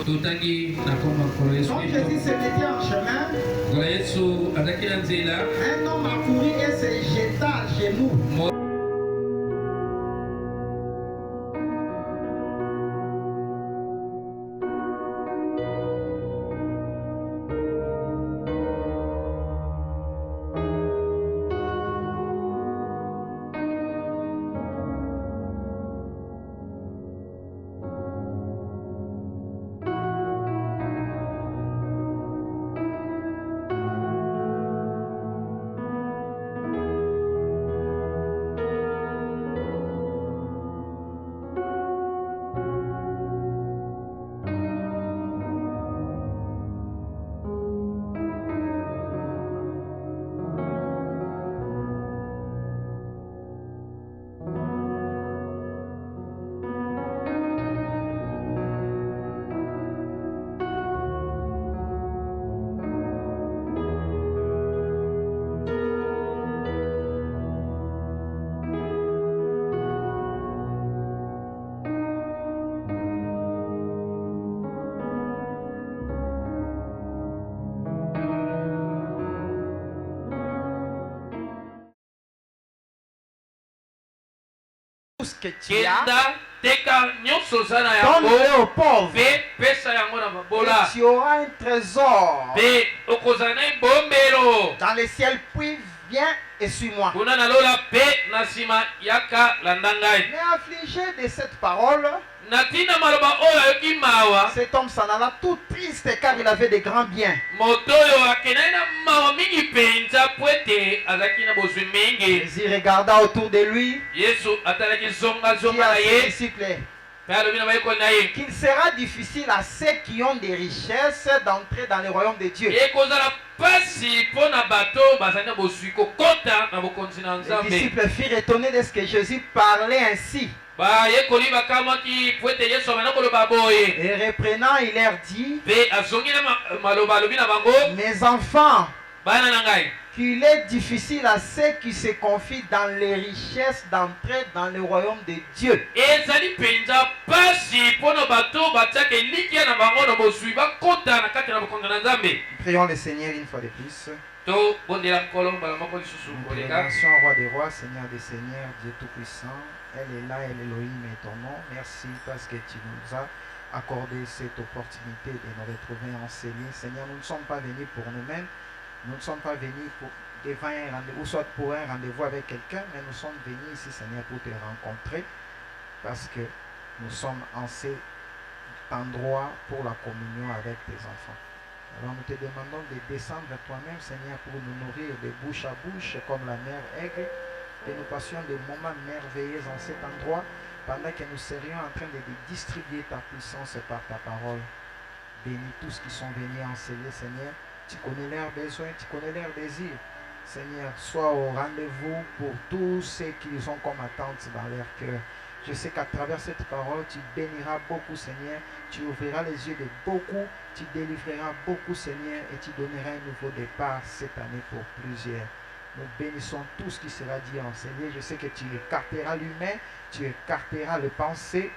Tutangi na koma kwa Yesu. Donc Jésus se mettait en chemin. Kwa Yesu atakila nzela. Un homme a couru et se jeta à genoux. Ce que tu as, donne-le aux pauvres. et Tu auras un trésor dans le ciel, puis viens et suis-moi. Mais affligé de cette parole, cet homme s'en alla tout triste car il avait de grands biens. Jésus regarda autour de lui, dit à ses disciples qu'il sera difficile à ceux qui ont des richesses d'entrer dans le royaume de Dieu. Les disciples furent étonnés de ce que Jésus parlait ainsi. Et reprenant, il leur dit: mes enfants, qu'il est difficile à ceux qui se confient dans les richesses d'entrer dans le royaume de Dieu. Prions le Seigneur une fois de plus. Révélation au roi des rois, Seigneur des seigneurs, Dieu tout-puissant. Elle est là, elle est Elohim est ton nom. Merci parce que tu nous as accordé cette opportunité de nous retrouver enseignés. Seigneur, nous ne sommes pas venus pour nous-mêmes. Nous ne sommes pas venus pour devant un rendez-vous, soit pour un rendez-vous avec quelqu'un, mais nous sommes venus ici, Seigneur, pour te rencontrer parce que nous sommes en cet endroit pour la communion avec tes enfants. Alors nous te demandons de descendre à toi-même, Seigneur, pour nous nourrir de bouche à bouche comme la mère aigle, que nous passions des moments merveilleux en cet endroit pendant que nous serions en train de distribuer ta puissance par ta parole. Bénis tous qui sont venus enseigner, Seigneur. Tu connais leurs besoins, tu connais leurs désirs. Seigneur, sois au rendez-vous pour tous ceux qui ont comme attente dans leur cœur. Je sais qu'à travers cette parole, tu béniras beaucoup, Seigneur. Tu ouvriras les yeux de beaucoup, tu délivreras beaucoup, Seigneur, et tu donneras un nouveau départ cette année pour plusieurs. Nous bénissons tout ce qui sera dit enseigné. Je sais que tu écarteras l'humain, tu écarteras les pensées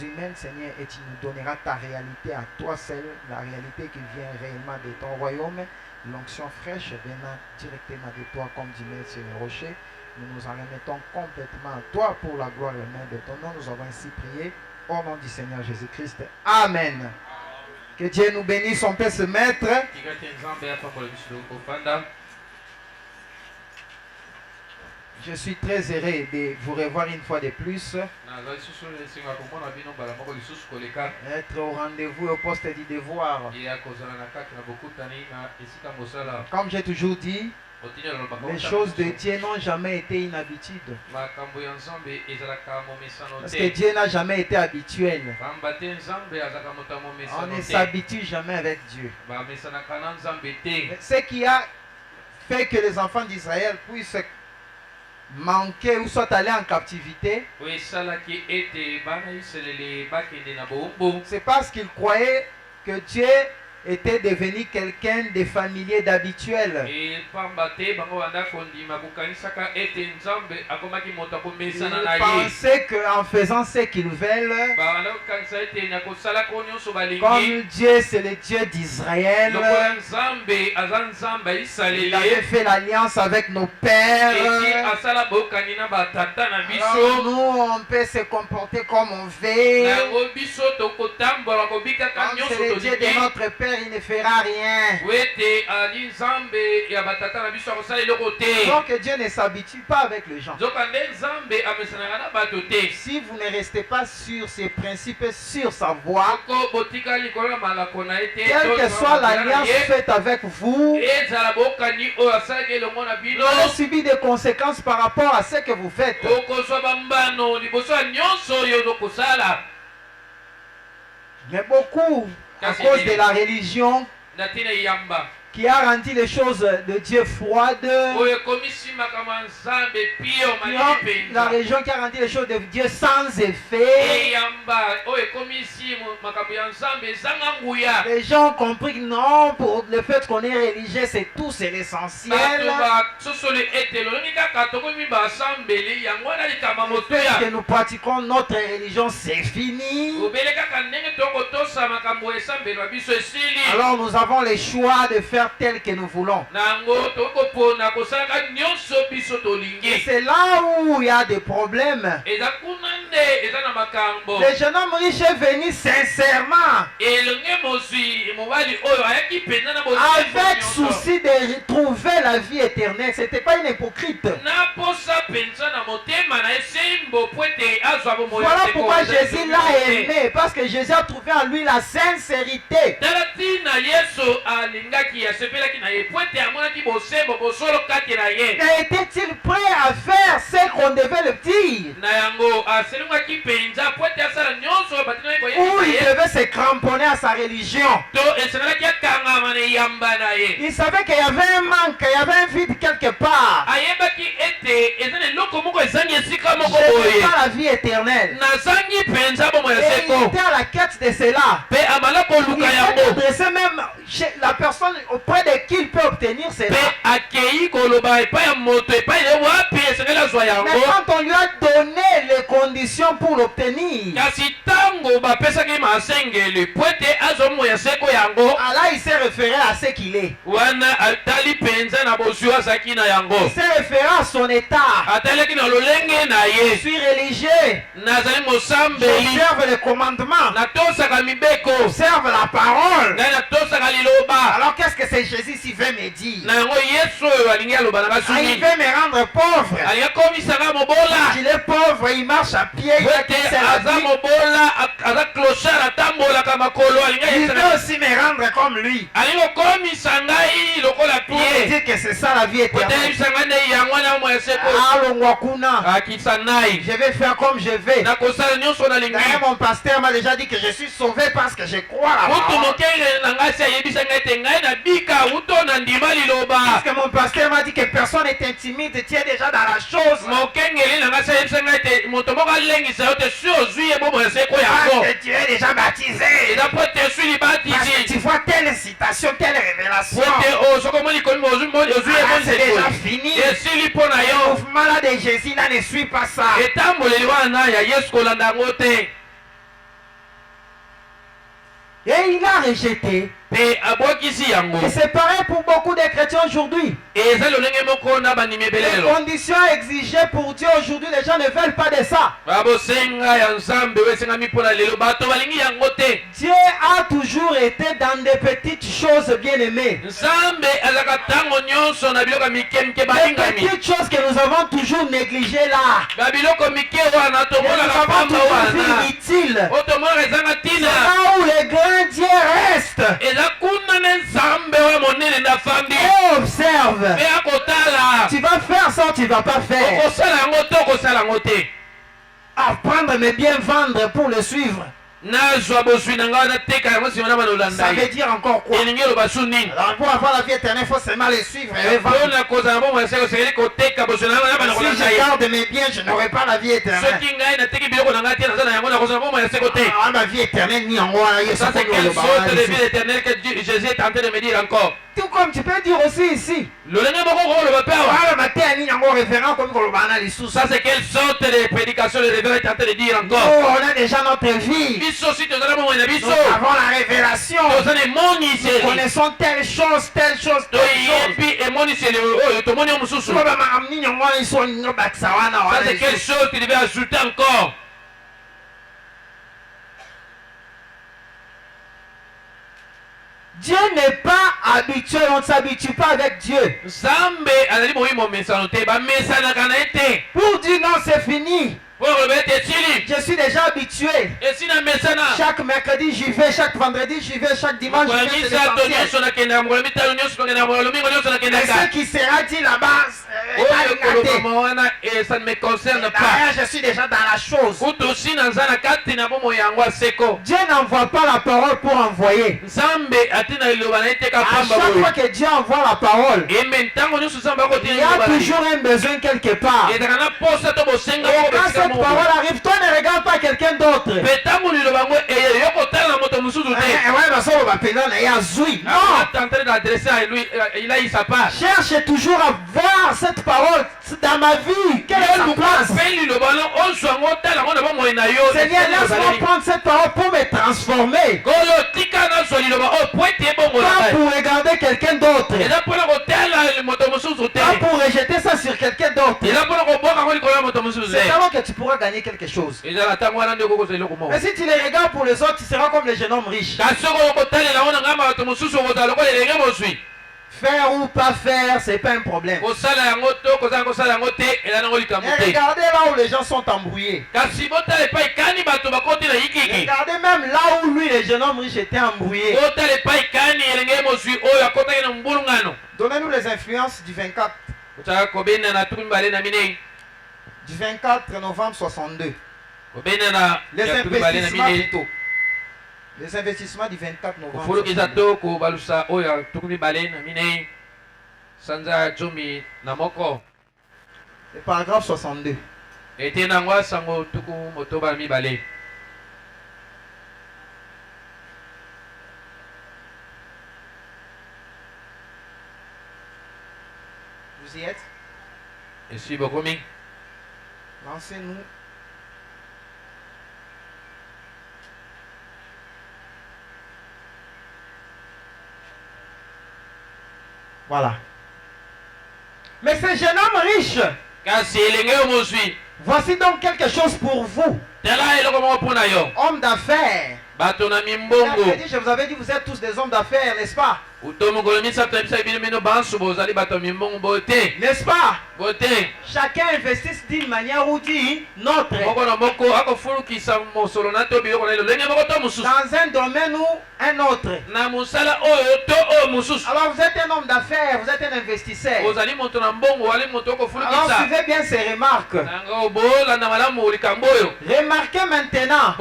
humaines, Seigneur, et tu nous donneras ta réalité à toi seul, la réalité qui vient réellement de ton royaume, l'onction fraîche venant directement de toi comme du miel sur le rocher. Nous nous en remettons complètement à toi pour la gloire et l'honneur de ton nom. Nous avons ainsi prié au nom du Seigneur Jésus-Christ. Amen. Que Dieu nous bénisse, on peut se mettre. Je suis très heureux de vous revoir une fois de plus. Être au rendez-vous au poste du devoir. Comme j'ai toujours dit, les choses de Dieu n'ont jamais été une habitude. Parce que Dieu n'a jamais été habituel. On ne s'habitue jamais avec Dieu. Ce qui a fait que les enfants d'Israël puissent manquer ou soit aller en captivité, c'est parce qu'ils croyaient que Dieu était devenu quelqu'un de familier d'habituel. Et pambate bango banda kondima kukanisaka ete nzambe akomaki moto akomesana Ils na ye. pensaient qu'en faisant ce qu'ils veulent, Banda kukanisa ete na kosala ko nyonso balingi. comme Dieu c'est le Dieu d'Israël, Lokola nzambe aza nzambe il isalele. avait fait l'alliance avec nos Eti pères. asala bokani na batata na Alors biso. nous, on peut se comporter comme on veut. Nango biso tokotambola kobikaka Comme nyonso c'est le Dieu de tolingi. notre Père, il ne fera rien. Wete ali nzambe ya batata na biso akosala eloko te. Donc Dieu ne s'habitue pas avec les gens. Nzoka nde nzambe amesanaka na bato te. Si vous ne restez pas sur ses principes, sur sa voie, Soko botika likolo ya malako na ye te. quelle que soit l'alliance faite avec vous, ezala bokani oyo asalaki elongo na bino. vous allez subir des conséquences par rapport à ce que vous faites. Okozwa bambano liboso ya nyonso oyo ozokosala. Mais beaucoup, à cause de la religion, Na ntina yamba qui a rendu les choses de Dieu froides, oyo ekomisi makambo ya nzambe pio malili la mpenza. religion qui a rendu les choses de Dieu sans effet, eyamba oyo ekomisi makambo ya nzambe ezanga nguya. les gens ont compris que non, pour le fait qu'on est religieux, c'est tout, c'est l'essentiel. bato basosoli ete lolongi kaka tokomi basambeli yango wana likamba Le fait que motoya. nous pratiquons notre religion, c'est fini. obele kaka ndenge tokotosa makambo ya esambelwa biso esili. Alors nous avons le choix de faire tel que nous voulons. nango tokopona kosalaka nyonso biso Et tolingi. c'est là où il y a des problèmes. eza kuna nde eza na makambo. Le jeune homme riche est venu sincèrement, elenge mozwi mobali oyo ayaki mpenza na avec souci de retrouver la vie éternelle. C'était pas une hypocrite. na posa mpenza na motema na esembo po ete azwa bomoi ya Voilà seko. pourquoi Jésus l'a aimé, parce que Jésus a trouvé en lui la sincérité. tala ntina yesu alingaki asepelaki na ye po ete amonaki bosembo bosolo kati na ye. Et était-il prêt à faire ce qu'on devait le dire? na yango aselungaki mpenza po ete asala nyonso oyo batinaki Ou koyebisa il ye devait se cramponner à sa religion? to esengelaki akangama na eyamba na ye. Il savait qu'il y avait un manque, il y avait un vide quelque part. ayebaki ete eza na eloko moko ezangi esika moko Je n'ai boye. pas la vie éternelle. nazangi mpenza bomoi ya Et il seko était à la quête de cela. mpe amala Il koluka s'est yango adressé même chez la personne auprès de qui il peut obtenir cela. mpe akei koloba epai ya moto epai ye wapi esengeli azwa Mais yango. quand on lui a donné les conditions pour l'obtenir, kasi ntango bapesaki masengeli po ete azwa bomoi ya seko yango là il s'est référé à ce qu'il est. wana atali mpenza na bozwi azalaki na yango. Il s'est référé à son état. atalaki na lolenge na Je ye. suis religieux. nazali mosambeli J'observe les commandements. natosaka mibeko J'observe la parole. ngai natosaka liloba. Alors qu'est-ce que c'est Jésus s'il veut me dire? na yango yesu oyo alingi aloba na Ah, il basuni veut me rendre pauvre. alingi akomisanga mobola Il est pauvre, il marche à pied, il po a ete quitté la aza vie. mobola aza clochard atambolaka makolo alingi Il veut ayesaka aussi me rendre comme lui. alingi okomisa ngai lokola Pour pie dire que c'est ça la vie po ete éternelle. ayebisa ngai nde yango na mo ya seko Allons, kuna. akisa nai Je vais faire comme je vais. nakosala nyonso nalingi. D'ailleurs, mon pasteur m'a déjà dit que je suis sauvé parce que je crois à la kutu parole. mokengeli na ngai si ayebisa ngai ete ngai nabika uto na ndima liloba. Parce que mon pasteur m'a dit que personne n'est intimide, tu es déjà dans la chose. mokengeli na ngai si ayebisa ngai ete moto moko alengisa yo te si ozwi ye bomo ya seko yango Parce que tu es déjà baptisé. eza po ete oswi Parce que libatisi tu vois telle citation, telle révélation. po ete soki omoni komi ozwi Ah, c'est déjà ebonzekoli fini. esili mpo na Le yo. mouvement là de Jésus là ne suit pas ça. etamboleli wana ya yesu kolanda yango te Et il a rejeté. mpe abwakisi yango. Et c'est pareil pour beaucoup de chrétiens aujourd'hui. eza lolenge moko na bandimi ebele Les lelo conditions exigées pour Dieu aujourd'hui, les gens ne veulent pas de ça. babosenga ya nzambe oyo esengami mpo na lelo bato balingi yango te. Dieu a toujours été dans des petites choses bien aimées. nzambe azalaka ntango nyonso na biloko ya mike mike Des balingami. petites choses que nous avons toujours négligées là. babiloko mike wana Et nous tomonaka avons pamba toujours vu wana inutile. oyo tomonaka ezanga C'est ntina. là où le grand Dieu reste eza kuna na nzambe oyo monene ndafandi et observe. mpe akotala. Tu vas faire ça, tu vas pas faire. okosala yango te okosala yango te. Apprendre mais bien vendre pour le suivre. nazwa bozwi na ngai nateka yango nsima na banolanda Ça veut ye. dire encore quoi? elingi eloba su nini. Alors pour avoir la vie éternelle, il faut seulement le suivre et le vendre. mpona kozala bomoi ya seko osengeli koteka bozwi na ngai na bana Si kolanda je ye. garde mes biens, je n'aurai pas la vie éternelle. soki ngai nateki biloko na ngai te naza na yango nakozala bomoi ya seko te. Ah, la vie éternelle, ni en roi, il y a Ça, ça c'est qu'on quelle le sorte de balance. vie éternelle que Jésus est en train de me dire encore. Tout comme tu peux dire aussi ici. Le lenge moko le papa. Voilà, matin, il y a un référent comme le banal ici. Ça c'est quelle sorte de prédication le révérend est en train de dire Nous, encore. on a déjà notre vie. Biso si tu as mon biso. Nous avons la révélation. Tu as mon Nous ici. connaissons telle chose, telle chose, To telle chose. yebi et mon ici le to moni mususu. Ça, C'est quelle chose que tu devais ajouter encore. Dieu n'est pas habitué, on ne s'habitue pas avec Dieu. Zambe azali moyimo mesano te ba mesana kana ete. Pour dire non, c'est fini. Pour le bete chili. Je suis déjà habitué. Et si na mesana. Chaque mercredi, j'y vais. Chaque vendredi, j'y vais. Chaque dimanche, Kwa j'y vais. nisa C'est to l'essentiel. nyoso na kenda mo le mitalo nyoso na kenda mo le mingo nyoso na kenda Et ka. ce qui sera dit là-bas, Oyo koloba mawana et ça ne me concerne pas. d'ailleurs, je suis déjà dans la chose. Kutu si na nzana kati na bomo yango seko. Dieu n'envoie pas la parole pour envoyer. Nzambe atina iloba na ete ka À pamba chaque boye. fois que Dieu envoie la parole, Et maintenant nyoso samba ko il tina y a iloba na. toujours un besoin quelque part. Et dans la poste to bosenga Et ko quand besika cette mo. parole arrive, toi ne regarde pas quelqu'un d'autre. Petango liloba ngo e yoko tala moto mususu te. Ouais, mais ça, on va payer, il y a Zoui. Non, Non! tu es en train d'adresser à lui, il a eu sa part. Cherche toujours à voir cette parole dans ma vie. Quelle est sa place? Seigneur, laisse-moi prendre cette parole pour me transformer. Pas pour regarder quelqu'un d'autre. Pas pour rejeter ça sur quelqu'un d'autre. C'est alors que tu pourras gagner quelque chose. Mais si tu les regardes pour les autres, tu seras comme le jeune homme riche. Faire ou pas faire, c'est pas un problème. Et regardez là où les gens sont embrouillés. Regardez même là où lui, le jeune homme riche, était embrouillé. Donnez-nous les influences du 24 novembre 62. Les investissements plutôt. Les investissements du 24 novembre 62. Le paragraphe 62. Vous y êtes? Lancez-nous. Voilà. Mais ce jeune homme riche, voici donc quelque chose pour vous. Homme d'affaires. Je vous avais dit, vous êtes tous des hommes d'affaires, n'est-ce pas? N'est-ce pas? Chacun investit d'une manière ou d'une autre. Dans un domaine ou un autre. Alors vous êtes un homme d'affaires, vous êtes un investisseur. Alors suivez bien ces remarques. Remarquez maintenant.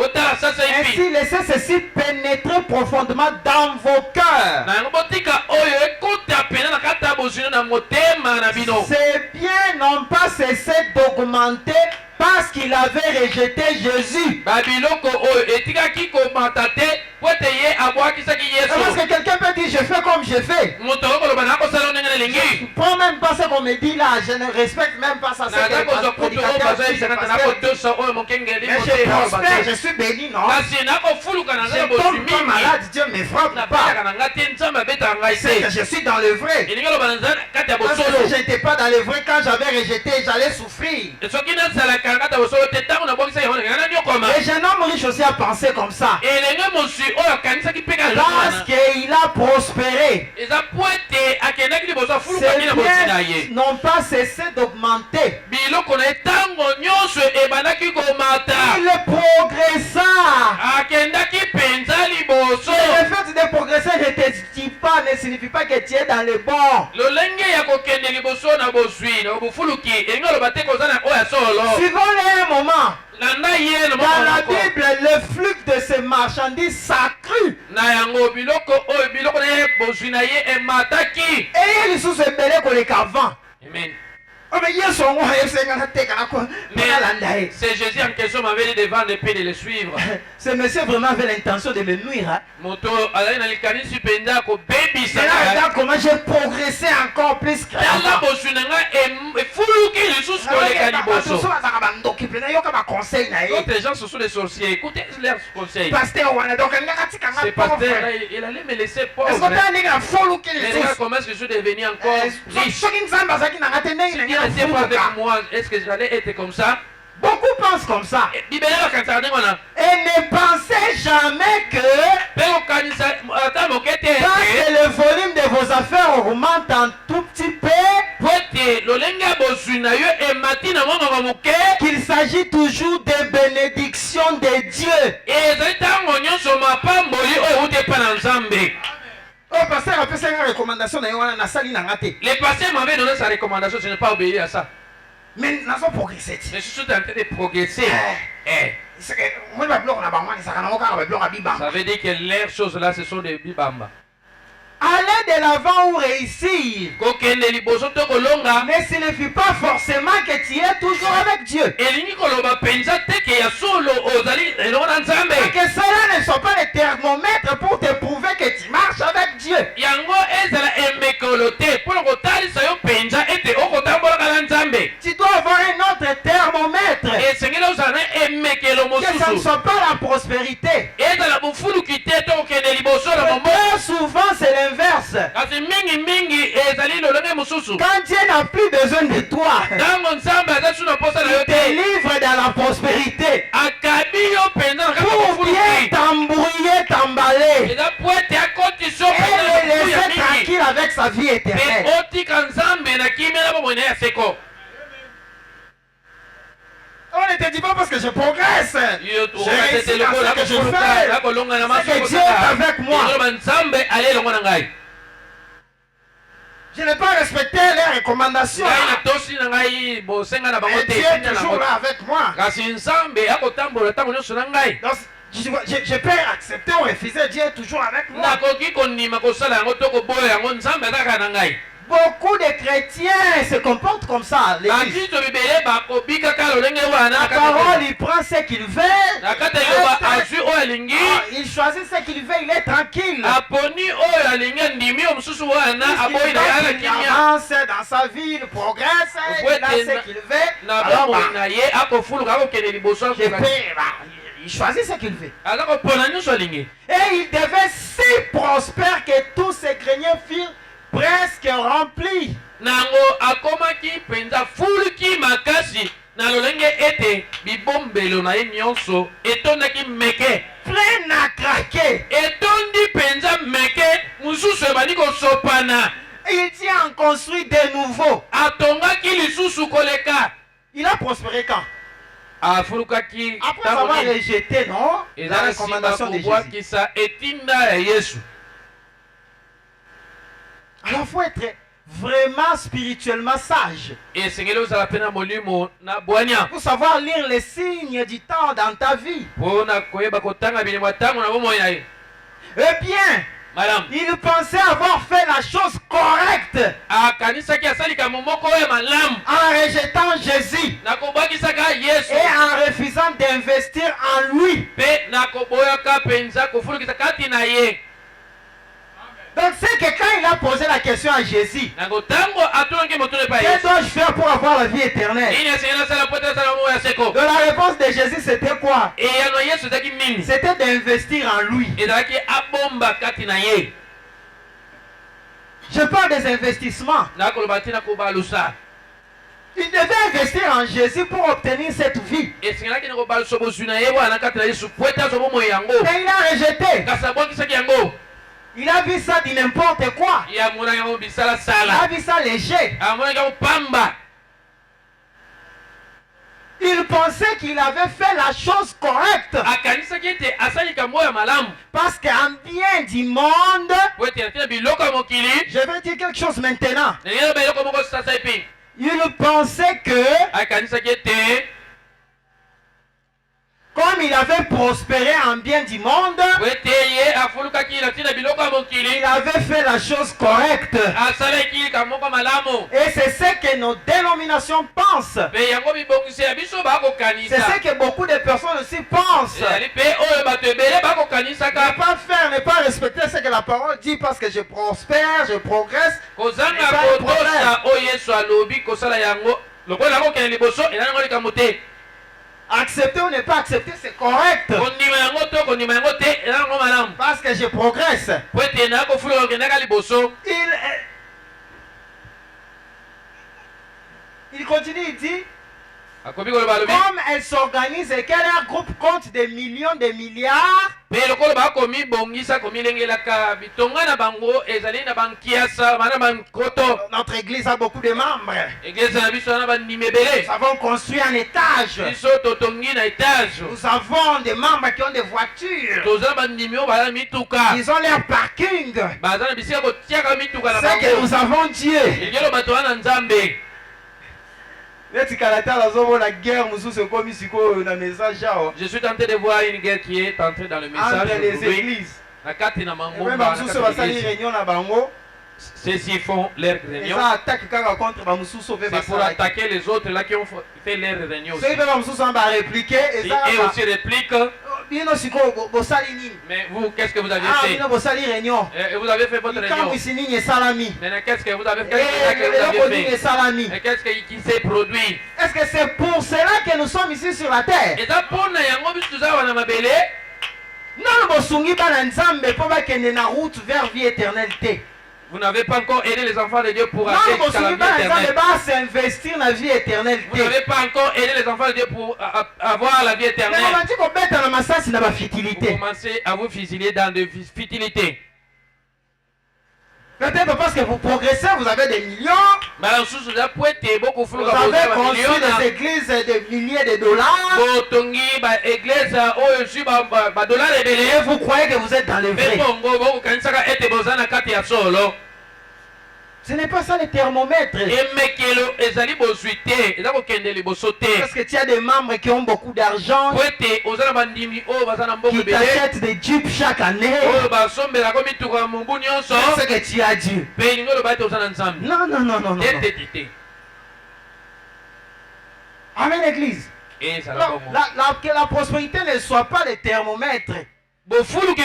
Ainsi laissez ceci pénétrer profondément dans vos cœurs. C'est bien non pas cesser d'augmenter parce qu'il avait rejeté Jésus. Parce que quelqu'un peut dire je fais comme je fais. Je ne prends même pas ce qu'on me dit là. Je ne respecte même pas ça. Mais je prospère, je suis béni, non? Je tombe pas malade, Dieu me frappe pas. C'est que je suis dans le vrai. Parce que si je n'étais pas dans le vrai, quand j'avais rejeté, j'allais souffrir. Le jeune homme riche aussi a pensé comme ça. Parce qu'il a prospéré. Ses biens n'ont pas cessé d'augmenter. Il progressa. Le fait de progresser, je ne te dis pas, ne signifie pas que tu es dans le bon. Suivons-le un moment. Dans la Bible, le flux de ces marchandises s'accrut. Et il se rebellait pour les cavants. Mais c'est Jésus en question m'avait dit de vendre et puis de le suivre. Ce monsieur vraiment avait l'intention de me nuire. Hein? Comment j'ai progressé encore plus que d'autres gens ce sont des sorciers. Écoutez leurs conseils. C'est pasteur là, il allait me laisser pauvre. Mais comment est-ce que je suis devenu encore riche? Si Dieu n'était pas avec moi, est-ce que j'allais être comme ça? Beaucoup pensent comme ça. Et ne pensez jamais que le volume de vos affaires augmente un tout petit peu, qu'il s'agit toujours des bénédictions de Dieu. Oh, pasteur a fait une recommandation. Le pasteur m'avait donné sa recommandation, je n'ai pas obéi à ça. Mais nous avons progressé. Je suis en train de progresser. Ça veut dire que les choses là, ce sont des bibamba. Aller de l'avant ou réussir ne signifie pas forcément que tu es toujours avec Dieu. Que cela ne soit pas le thermomètre pour te prouver que tu marches avec Dieu. Tu dois avoir un autre thermomètre. Que ça ne soit pas la prospérité. Très souvent c'est l'inverse. Quand Dieu n'a plus besoin de toi, il te livre dans la prospérité pour bien t'embrouiller, t'emballer et le laisser tranquille avec sa vie éternelle. On ne te dit pas parce que je progresse. Je réussis dans ce que je fais. C'est que Dieu est avec moi. Je n'ai pas respecté les recommandations. Et Dieu est toujours là avec moi. Donc, je peux accepter ou refuser. Dieu est toujours avec moi. Beaucoup de chrétiens se comportent comme ça. La parole, il prend ce qu'il veut. Il choisit ce qu'il veut, il est tranquille. Il avance dans sa vie, il progresse, il a ce qu'il veut. Alors, il choisit ce qu'il veut. Et il devait si prospère que tous ses greniers firent presque rempli. Nango akomaki penza fuluki makasi na lolenge ete bibombelo na ye nyonso etondaki meke plein à craquer. Etondi penza meke mususu ebandi kosopana. Il tient en construit de nouveau. Atongaki lisusu koleka. Il a prospéré quand? Afulukaki après avoir rejeté, non, la recommandation de Jésus. Alors il faut être vraiment spirituellement sage. Pour savoir lire les signes du temps dans ta vie. Eh bien, madame, il pensait avoir fait la chose correcte en rejetant Jésus et en refusant d'investir en lui. Donc c'est que quand il a posé la question à Jésus, que dois-je faire pour avoir la vie éternelle? Donc la réponse de Jésus c'était quoi? C'était d'investir en lui. Je parle des investissements. Il devait investir en Jésus pour obtenir cette vie. Et il a rejeté. Il a vu ça de n'importe quoi. Il a vu ça léger. Il pensait qu'il avait fait la chose correcte. Parce qu'en bien du monde, je vais dire quelque chose maintenant. Il pensait que Comme il avait prospéré en bien du monde, il avait fait la chose correcte. Et c'est ce que nos dénominations pensent. C'est ce que beaucoup de personnes aussi pensent. Ne pas faire, ne pas respecter ce que la parole dit parce que je prospère, je progresse. Accepter ou ne pas accepter, c'est correct. Parce que je progresse. Il continue, il dit, comme elle s'organise et qu'elle a un groupe compte des millions, des milliards, notre église a beaucoup de membres. Nous avons construit un étage. Nous avons des membres qui ont des voitures. Ils ont leur parking. C'est que nous avons Dieu. Je suis tenté de voir une guerre qui est entrée dans le message entre les églises. Ceux-ci font leur réunion. C'est pour attaquer les autres là qui ont fait leur réunion aussi. Et aussi répliquent. Mais vous, qu'est-ce que vous avez fait? Et vous avez fait votre réunion. Maintenant, qu'est-ce que vous avez fait? Et qu'est-ce qui s'est produit? Est-ce que c'est pour cela que nous sommes ici sur la terre? Vous n'avez pas encore aidé les enfants de Dieu pour aller jusqu'à la vie éternelle. Vous n'avez pas encore aidé les enfants de Dieu pour avoir la vie éternelle. Vous commencez à vous fusiller dans de futilités. Peut-être parce que vous progressez, vous avez des millions. Vous avez construit des églises de milliers de dollars. Et vous croyez que vous êtes dans le vrai. Ce n'est pas ça le thermomètre. Parce que tu as des membres qui ont beaucoup d'argent, qui t'achètent des jeeps chaque année. C'est ce que tu as dit. Non, non, non, non, non. Amen, l'église. Que la prospérité ne soit pas le thermomètre. Dans notre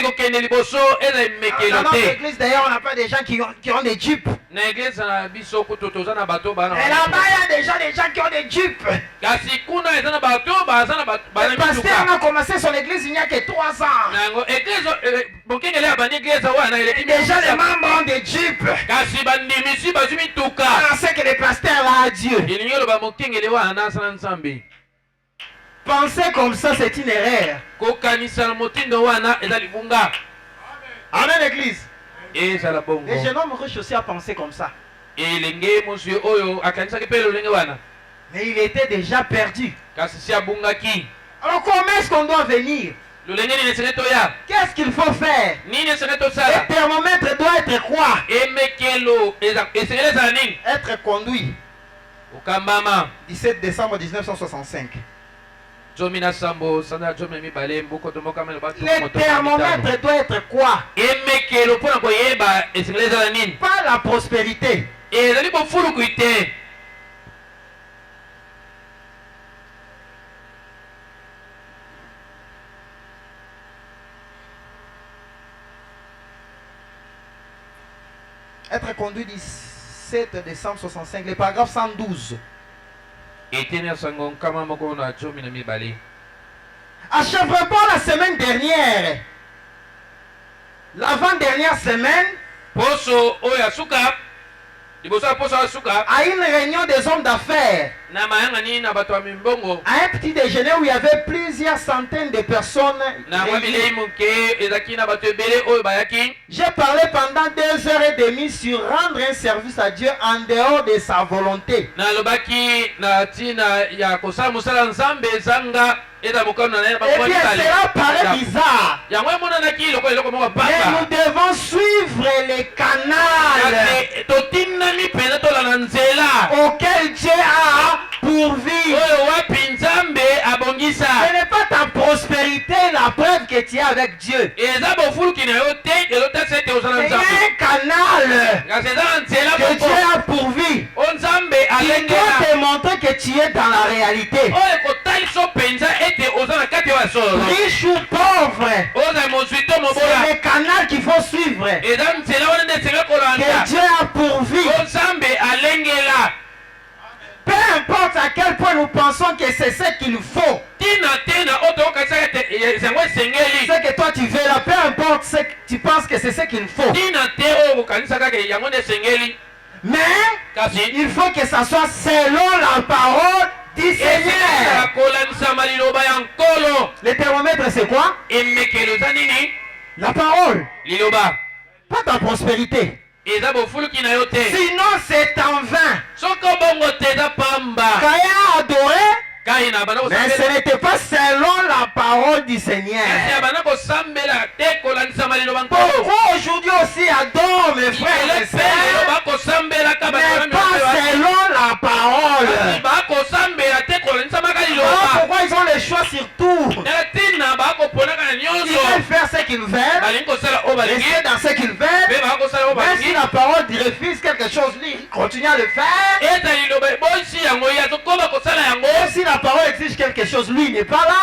église d'ailleurs, on n'a pas des gens qui ont des jeeps. Et là-bas, il y a déjà des gens qui ont des jeeps. Le pasteur a commencé son église il n'y a que 3 ans. Déjà les membres ont des jeeps. C'est que le pasteur a Dieu. Penser comme ça, c'est une erreur. Amen, l'église. Les jeunes hommes riches aussi à penser comme ça. Mais il était déjà perdu. Alors comment est-ce qu'on doit venir? Qu'est-ce qu'il faut faire? Le thermomètre doit être quoi? Être conduit. 17 décembre 1965. Le thermomètre doit être quoi? Pas la prospérité. Être conduit 17 décembre 65, le paragraphe 112. À Chèvreport la semaine dernière, l'avant-dernière semaine, à une réunion des hommes d'affaires, à un petit déjeuner où il y avait plusieurs centaines de personnes, j'ai parlé pendant 2h30 sur rendre un service à Dieu en dehors de sa volonté. Eh bien, cela paraît bizarre. Mais nous devons suivre les canaux auxquels Dieu a pourvu. Ce n'est pas ta prospérité avec Dieu. Il y a un canal que Dieu a pourvu. Il doit te montrer que tu es dans la réalité. Riche ou pauvre, c'est le canal qu'il faut suivre. Que Dieu a pourvu. Peu importe à quel point nous pensons que c'est ce qu'il faut. Ce que toi tu veux là, peu importe ce que tu penses que c'est ce qu'il faut. Mais il faut que ça soit selon la parole du Seigneur. Le thermomètre c'est quoi? La parole. Pas ta prospérité. Sinon c'est en vain. Kaya adoré, mais ce n'était pas selon la parole du Seigneur. Pourquoi aujourd'hui aussi adore mes frères et sœurs, mais pas selon la parole? Pourquoi ils ont le choix sur tout? Ils veulent faire ce qu'ils veulent, rester dans ce qu'ils veulent. Même si la parole refuse quelque chose, ils continuent à le faire. Même si la parole exige quelque chose, lui il n'est pas là.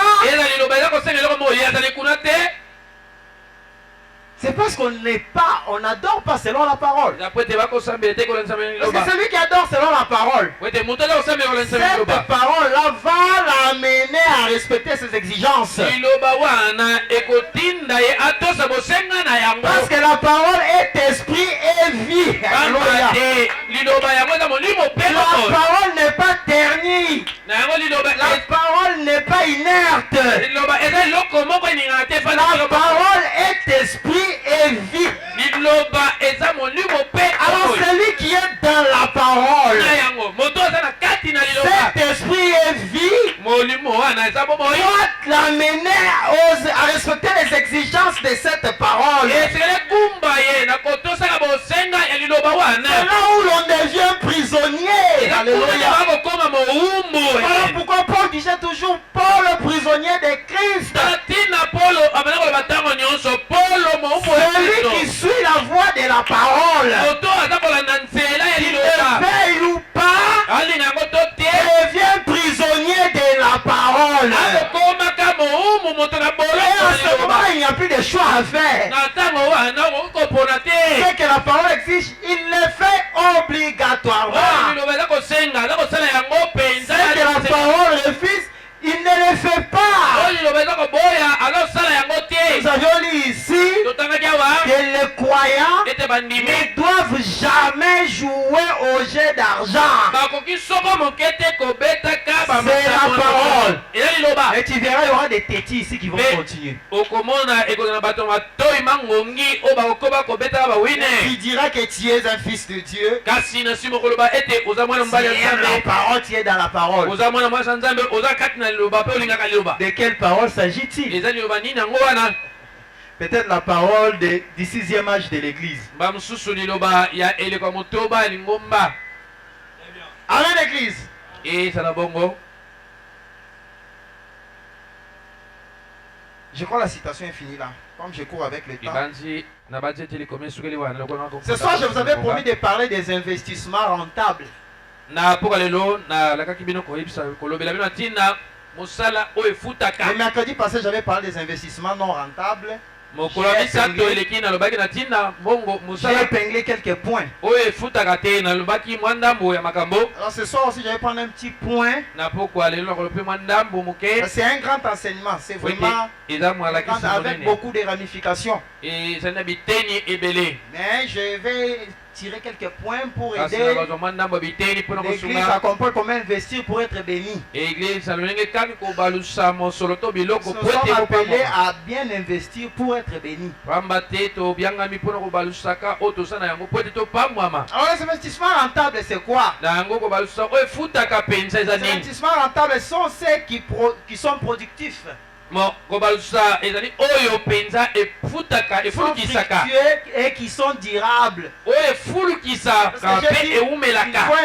C'est parce qu'on n'adore pas selon la parole. Parce que celui qui adore selon la parole, cette parole-là va l'amener à respecter ses exigences. Parce que la parole est esprit et vie. Alléluia. La parole n'est pas ternie. La parole n'est pas inerte. La parole est esprit et vie. Alors celui qui est dans la parole, cet esprit et vie doit l'amener à respecter les exigences de cette parole. C'est là où l'on devient prisonnier. Alléluia. Voilà pourquoi Paul disait toujours Paul le prisonnier de Christ. Celui qui suit la voie de la parole, qu'il le veuille ou pas, devient prisonnier de la parole. Et en ce moment, il n'y a plus de choix à faire. Ce que la parole exige, il le fait obligatoirement. Ce que la parole refuse, il ne le fait pas. Nous avions lu ici que les croyants ne doivent jamais jouer au jeu d'argent. C'est la parole. Et tu verras, il y aura des tétis ici qui vont continuer. Tu diras que tu es un fils de Dieu. Tu aimes la parole, tu es dans la parole. De quelle parole s'agit-il? Peut-être la parole du 6e âge de l'église. Amen, l'église. Je crois que la citation est finie là. Comme je cours avec le temps. Ce soir, je vous avais promis de parler des investissements rentables. Le mercredi passé, j'avais parlé des investissements non rentables. J'ai épinglé quelques points. Alors ce soir aussi, je vais prendre un petit point. C'est un grand enseignement. C'est vraiment avec beaucoup de ramifications. Mais je vais tirer quelques points pour aider l'église à comprendre comment investir pour être béni. Nous sommes appelés à bien investir pour être béni. Alors les investissements rentables, c'est quoi? Les investissements rentables sont ceux qui sont productifs. et qui sont durables. Il faut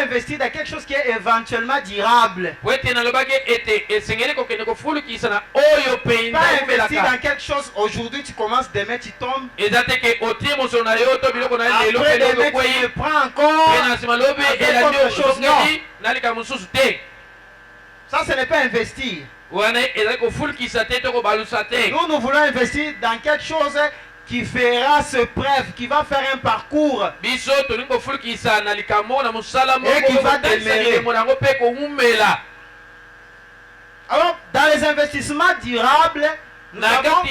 investir dans quelque chose qui est éventuellement durable. Pas investir dans quelque chose aujourd'hui, tu commences demain, tu tombes. Après demain, tu le prends encore. Ça, ce n'est pas investir. Nous voulons investir dans quelque chose qui fera ce preuve, qui va faire un parcours et qui va demeurer. Alors, dans les investissements durables, nous avons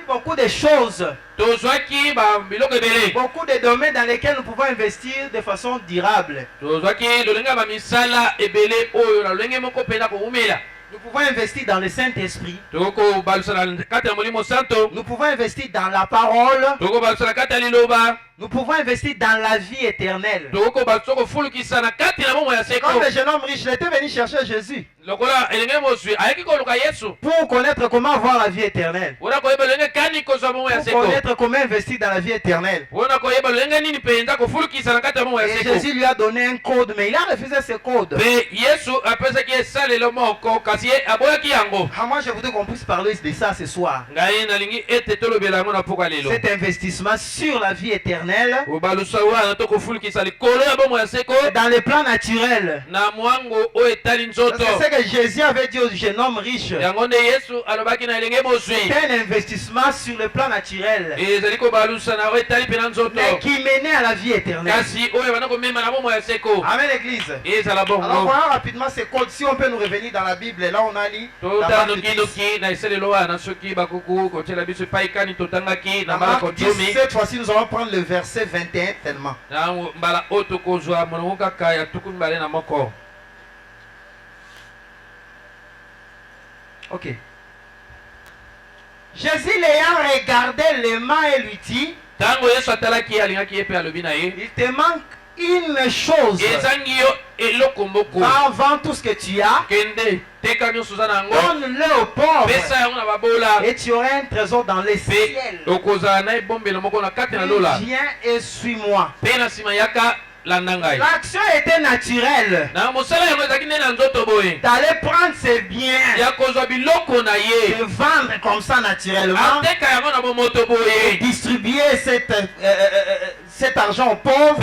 beaucoup de choses, beaucoup de domaines dans lesquels nous pouvons investir de façon durable. Nous pouvons investir dans le Saint-Esprit. Nous pouvons investir dans la parole. Nous pouvons investir dans la vie éternelle. Comme le jeune homme riche, il était venu chercher Jésus pour connaître comment avoir la vie éternelle, pour connaître comment investir dans la vie éternelle. Et Jésus lui a donné un code, mais il a refusé ce code. Moi, je voudrais qu'on puisse parler de ça ce soir. Cet investissement sur la vie éternelle dans les plans naturels. C'est ce que Jésus avait dit au jeune homme riche. C'est un investissement sur le plan naturel, mais qui menait à la vie éternelle. Amen, l'église. Alors voilà rapidement ces codes. Si on peut nous revenir dans la Bible, là on a lu cette fois-ci nous allons prendre le verset 21 tellement. Ok. Jésus l'ayant regardé les mains et lui dit, il te manque une chose. Avant tout ce que tu as, donne-le aux pauvres et tu auras un trésor dans les ciels. Viens et suis-moi. L'action était naturelle d'aller prendre ses biens, de vendre comme ça naturellement, et distribuer cet argent aux pauvres.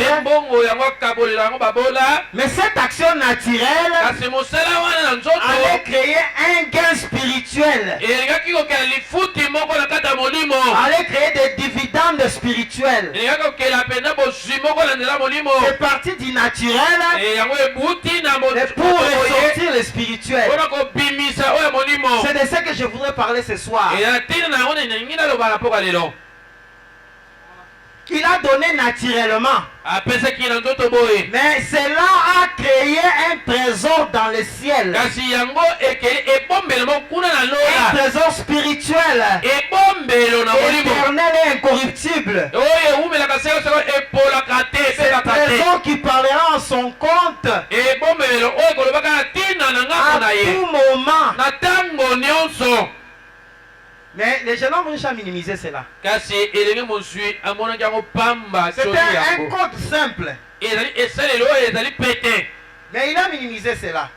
Mais cette action naturelle allait créer un gain spirituel, allait créer des dividendes spirituels. C'est parti du naturel pour ressortir le spirituel. C'est de ce que je voudrais parler ce soir. Il a donné naturellement, mais cela a créé un trésor dans le ciel, un trésor spirituel, éternel et incorruptible. C'est un trésor qui parlera en son compte à tout moment. Mais les jeunes hommes riches ont minimisé cela. C'était un code simple, mais il a minimisé cela.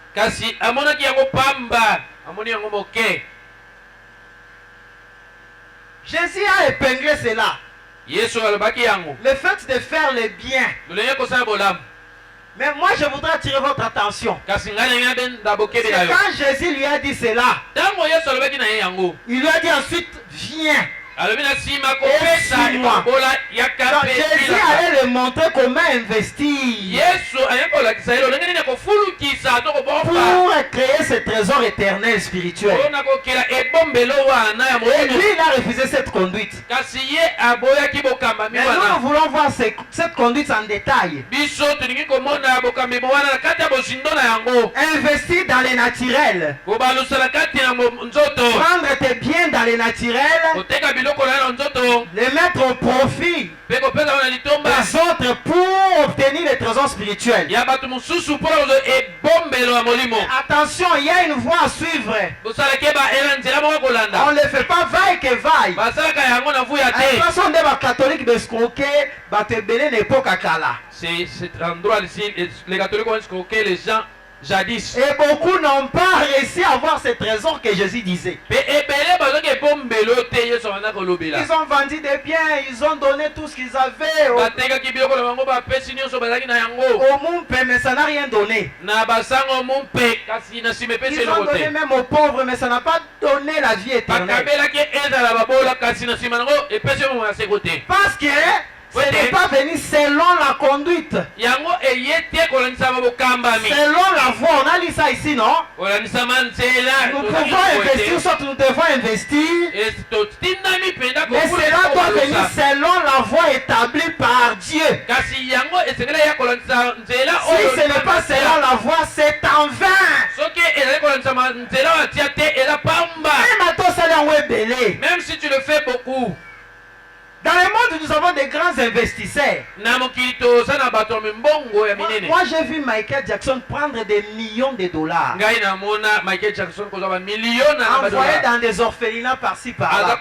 Jésus a épinglé cela, le fait de faire le bien. Mais moi je voudrais attirer votre attention. C'est quand Jésus lui a dit cela, il lui a dit ensuite viens. Jésus allait le montrer comment investir pour créer ce trésor éternel spirituel. Et lui, il a refusé cette conduite. Mais nous voulons voir cette conduite en détail. Investir dans les naturels, prendre tes biens dans les naturels, les mettre au profit des autres pour obtenir les trésors raison spirituelle. Attention, il y a une voie à suivre. On ne le fait pas vaille que vaille. C'est cet endroit ici, les catholiques ont escroqué les gens jadis. Et beaucoup n'ont pas réussi à voir cette raison que Jésus disait. Ils ont vendu des biens, ils ont donné tout ce qu'ils avaient. Au monde, mais ça n'a rien donné. Ils ont donné même aux pauvres, mais ça n'a pas donné la vie éternelle. Parce que ce n'est pas venu selon la conduite. Selon la voie. On a lu ça ici, non? Nous pouvons investir, soit nous devons investir. Mais cela doit venir selon la voie établie par Dieu. Si ce n'est pas selon la voie, c'est en vain. Même si tu le fais beaucoup. Dans le monde, nous avons des grands investisseurs. Moi, j'ai vu Michael Jackson prendre des millions de dollars. Envoyé dans des orphelinats par-ci par-là.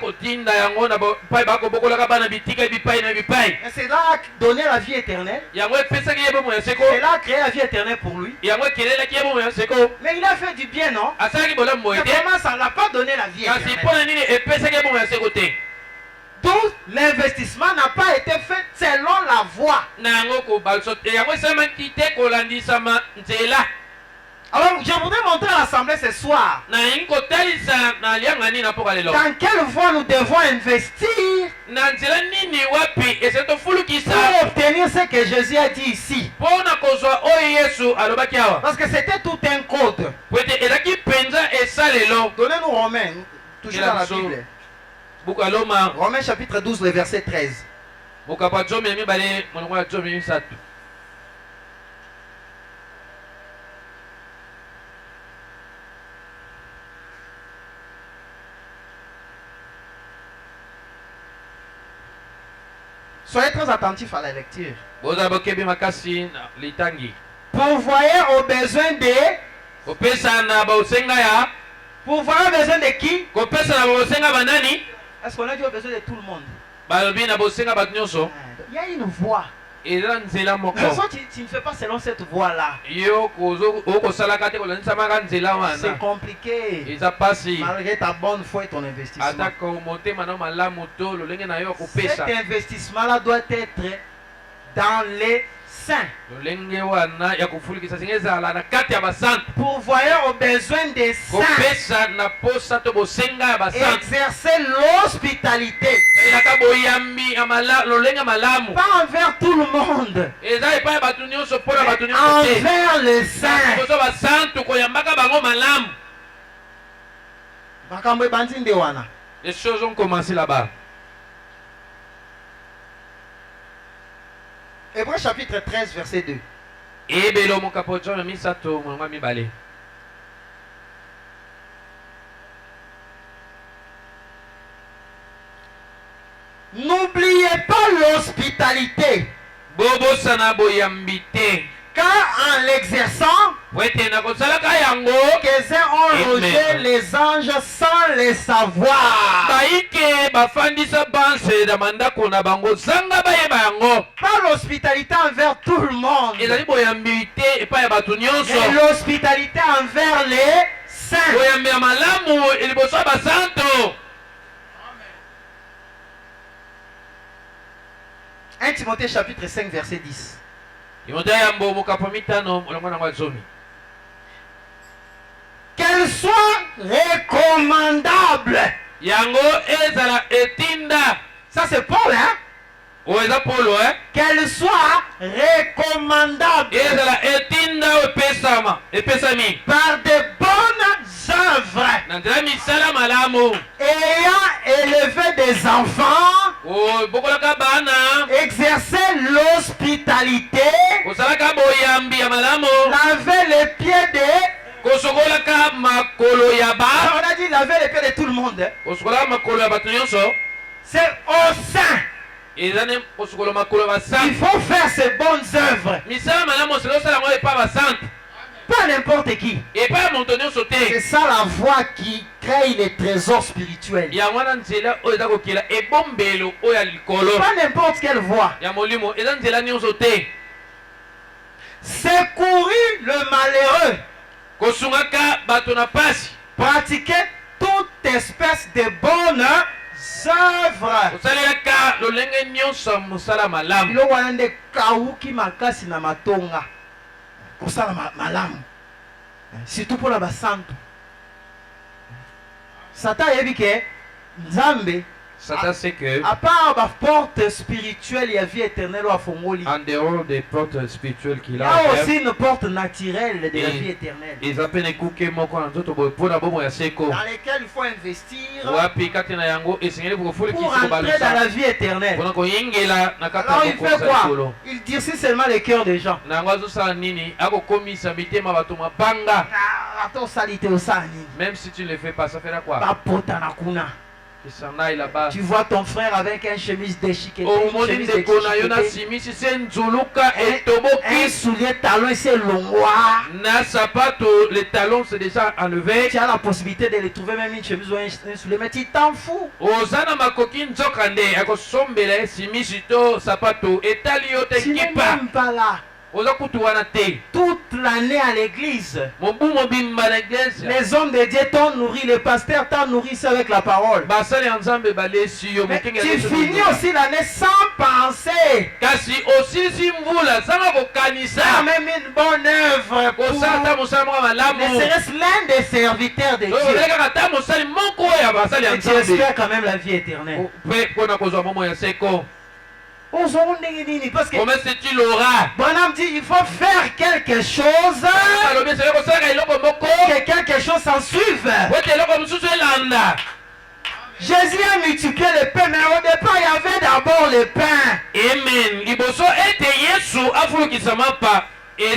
C'est là donner la vie éternelle. C'est là créer la vie éternelle pour lui. Mais il a fait du bien, non? Comment ça n'a pas donné la vie éternelle? Donc l'investissement n'a pas été fait selon la voie. Alors je voudrais montrer à l'assemblée ce soir dans quelle voie nous devons investir pour obtenir ce que Jésus a dit ici. Parce que c'était tout un code. Donnez-nous Romains, toujours dans la Bible. Romains chapitre 12, le verset 13. Soyez très attentifs à la lecture. Pourvoyez aux besoins de... Pourvoyez aux besoins de qui? Est-ce qu'on a dit aux besoins de tout le monde? Il y a une voie. Mais soit tu ne fais pas selon cette voie-là. C'est compliqué. Malgré ta bonne foi et ton investissement. Cet investissement-là doit être dans les saints. Pourvoyez aux besoins des saints. Exercer l'hospitalité. Pas envers tout le monde. Envers les saints. Les choses ont commencé là-bas. Hébreux chapitre 13, verset 2. N'oubliez pas l'hospitalité. Car en l'exerçant, quelques-uns ont logé les anges sans les savoir. Pas l'hospitalité envers tout le monde. Et l'hospitalité envers les saints. 1 Timothée chapitre 5 verset 10. Qu'elle soit recommandable. Ça c'est Paul, hein? Qu'elle soit recommandable par de bonnes œuvres, ayant élevé des enfants, exercer l'hospitalité, laver les pieds des... On a dit laver les pieds de tout le monde. C'est au sein. Il faut faire ces bonnes œuvres. Pas n'importe qui. C'est ça la voie qui crée les trésors spirituels. Pas n'importe quelle voie. Secourir le malheureux. Pratiquer toute espèce de bonnes œuvres. Surtout pour la basanto. Satan a dit que Nzambe, Satan sait que à part la porte spirituelle, il y a vie éternelle ou à Fongoli. En dehors des portes spirituelles qu'il a, il y a aussi une porte naturelle de la vie éternelle. Dans lesquelles il faut investir pour entrer dans la vie éternelle. Alors il fait quoi? Il durcit seulement les cœurs des gens. Même si tu ne le fais pas, ça fera quoi? Tu vois ton frère avec un chemise déchiquetée, un soulier talon et c'est longoir. Les talons c'est déjà enlevé. Tu as la possibilité de le trouver même une chemise ou un soulier, mais tu t'en fous. Tu n'es même pas là. Toute l'année à l'église, les hommes de Dieu t'ont nourri, les pasteurs t'ont nourri avec la parole. Mais tu finis aussi l'année sans penser à même une bonne œuvre pour ne serait-ce l'un des serviteurs de Dieu. Et tu espères quand même la vie éternelle. Parce que comment est-ce que tu l'auras? Bonhomme dit il faut faire quelque chose que quelque chose s'en suive. Jésus a multiplié le pain, mais au départ il y avait d'abord le pain. Amen. Et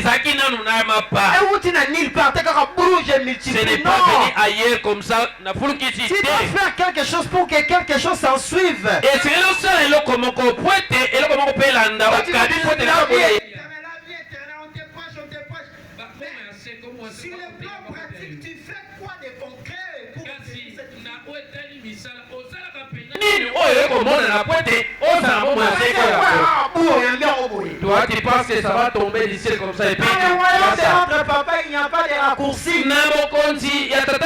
où tu n'as nulle part, tu n'es pas venu ailleurs comme ça. Tu dois faire quelque chose pour que quelque chose s'en suive. Et c'est là que la vie sur le plan pratique, tu fais quoi de concret pour toi tu penses que ça va tomber d'ici comme ça et puis papa il n'y a pas de raccourci. Il n'y a pas de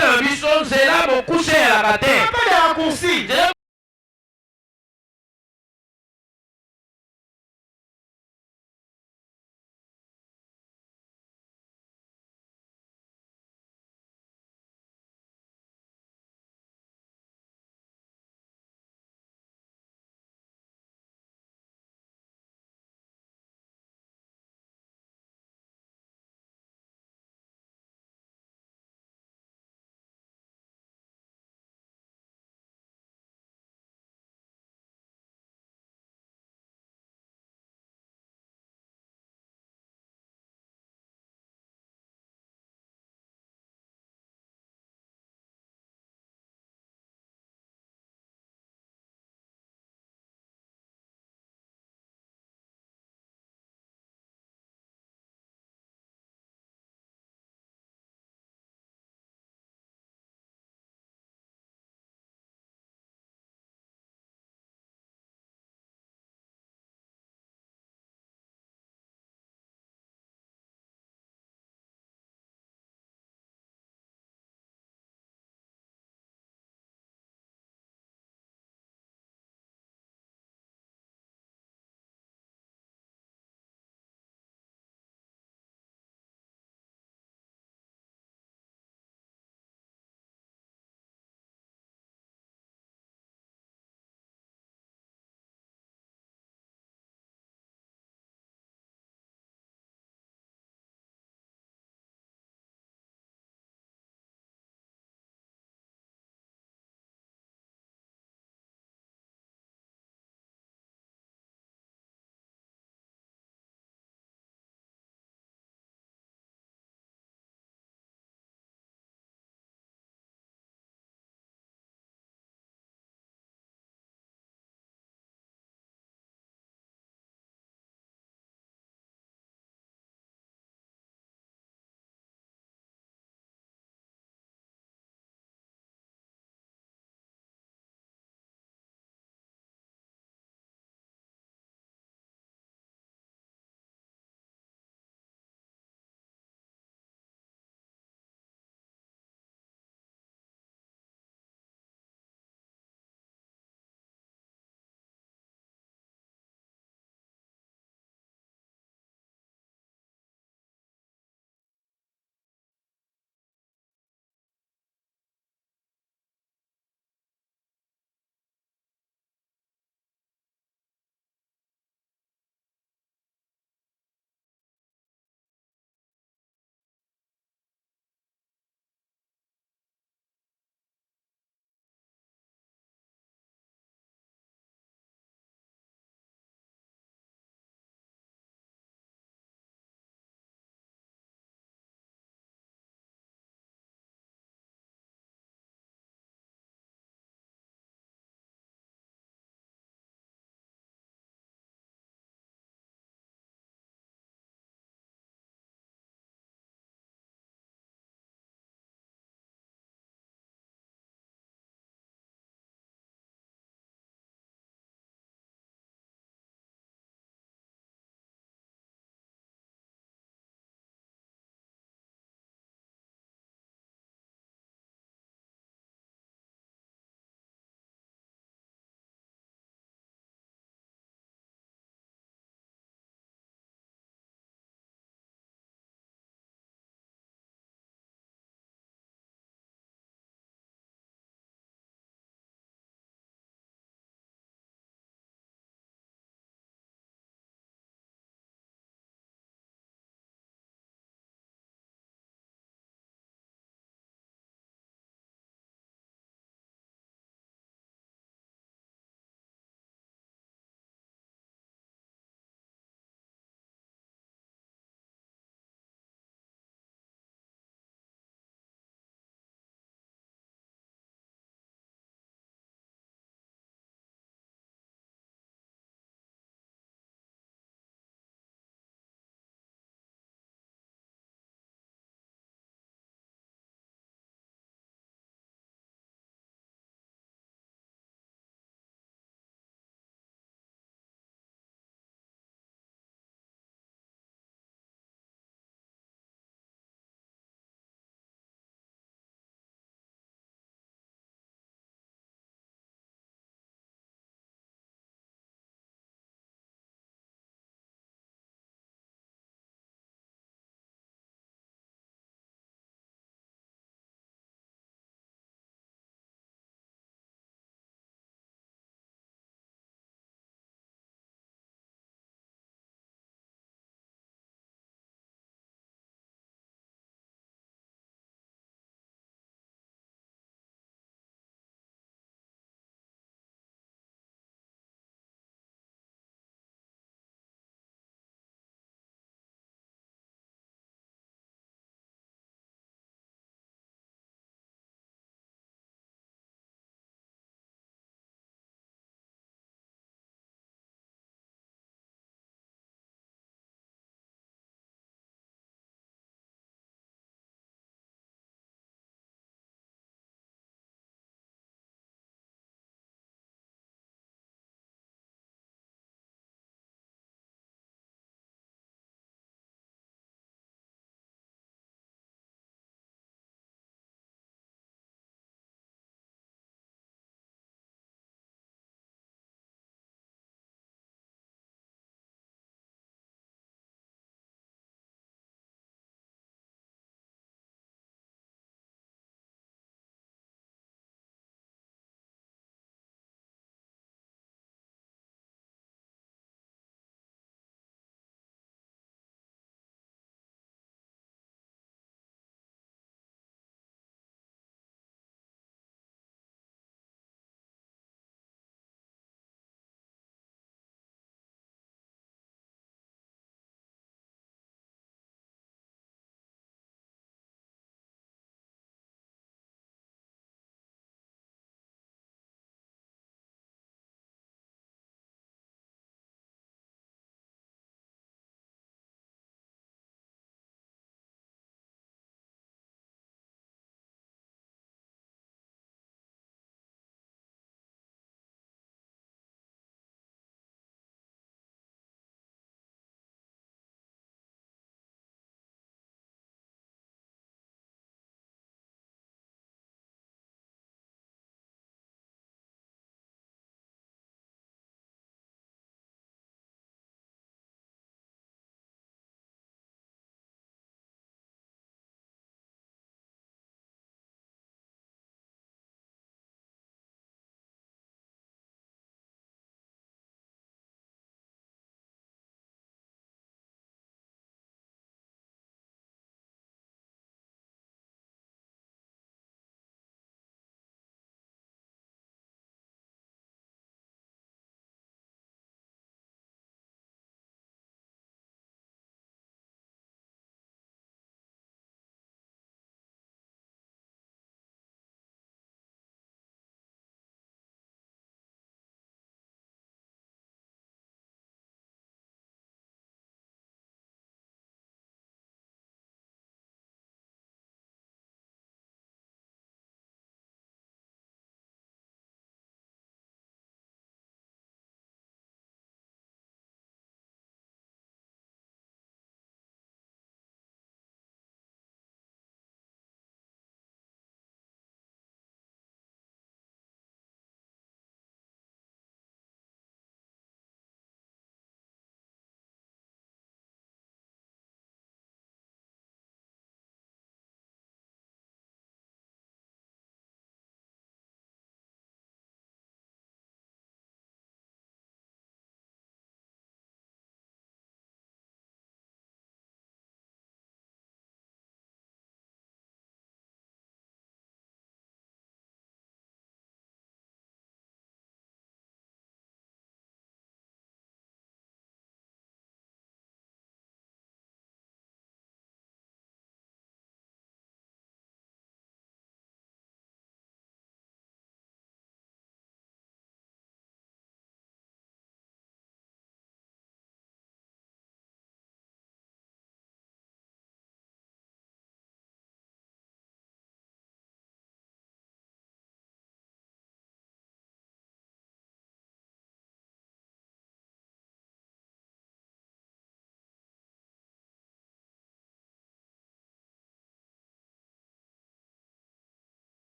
raccourci.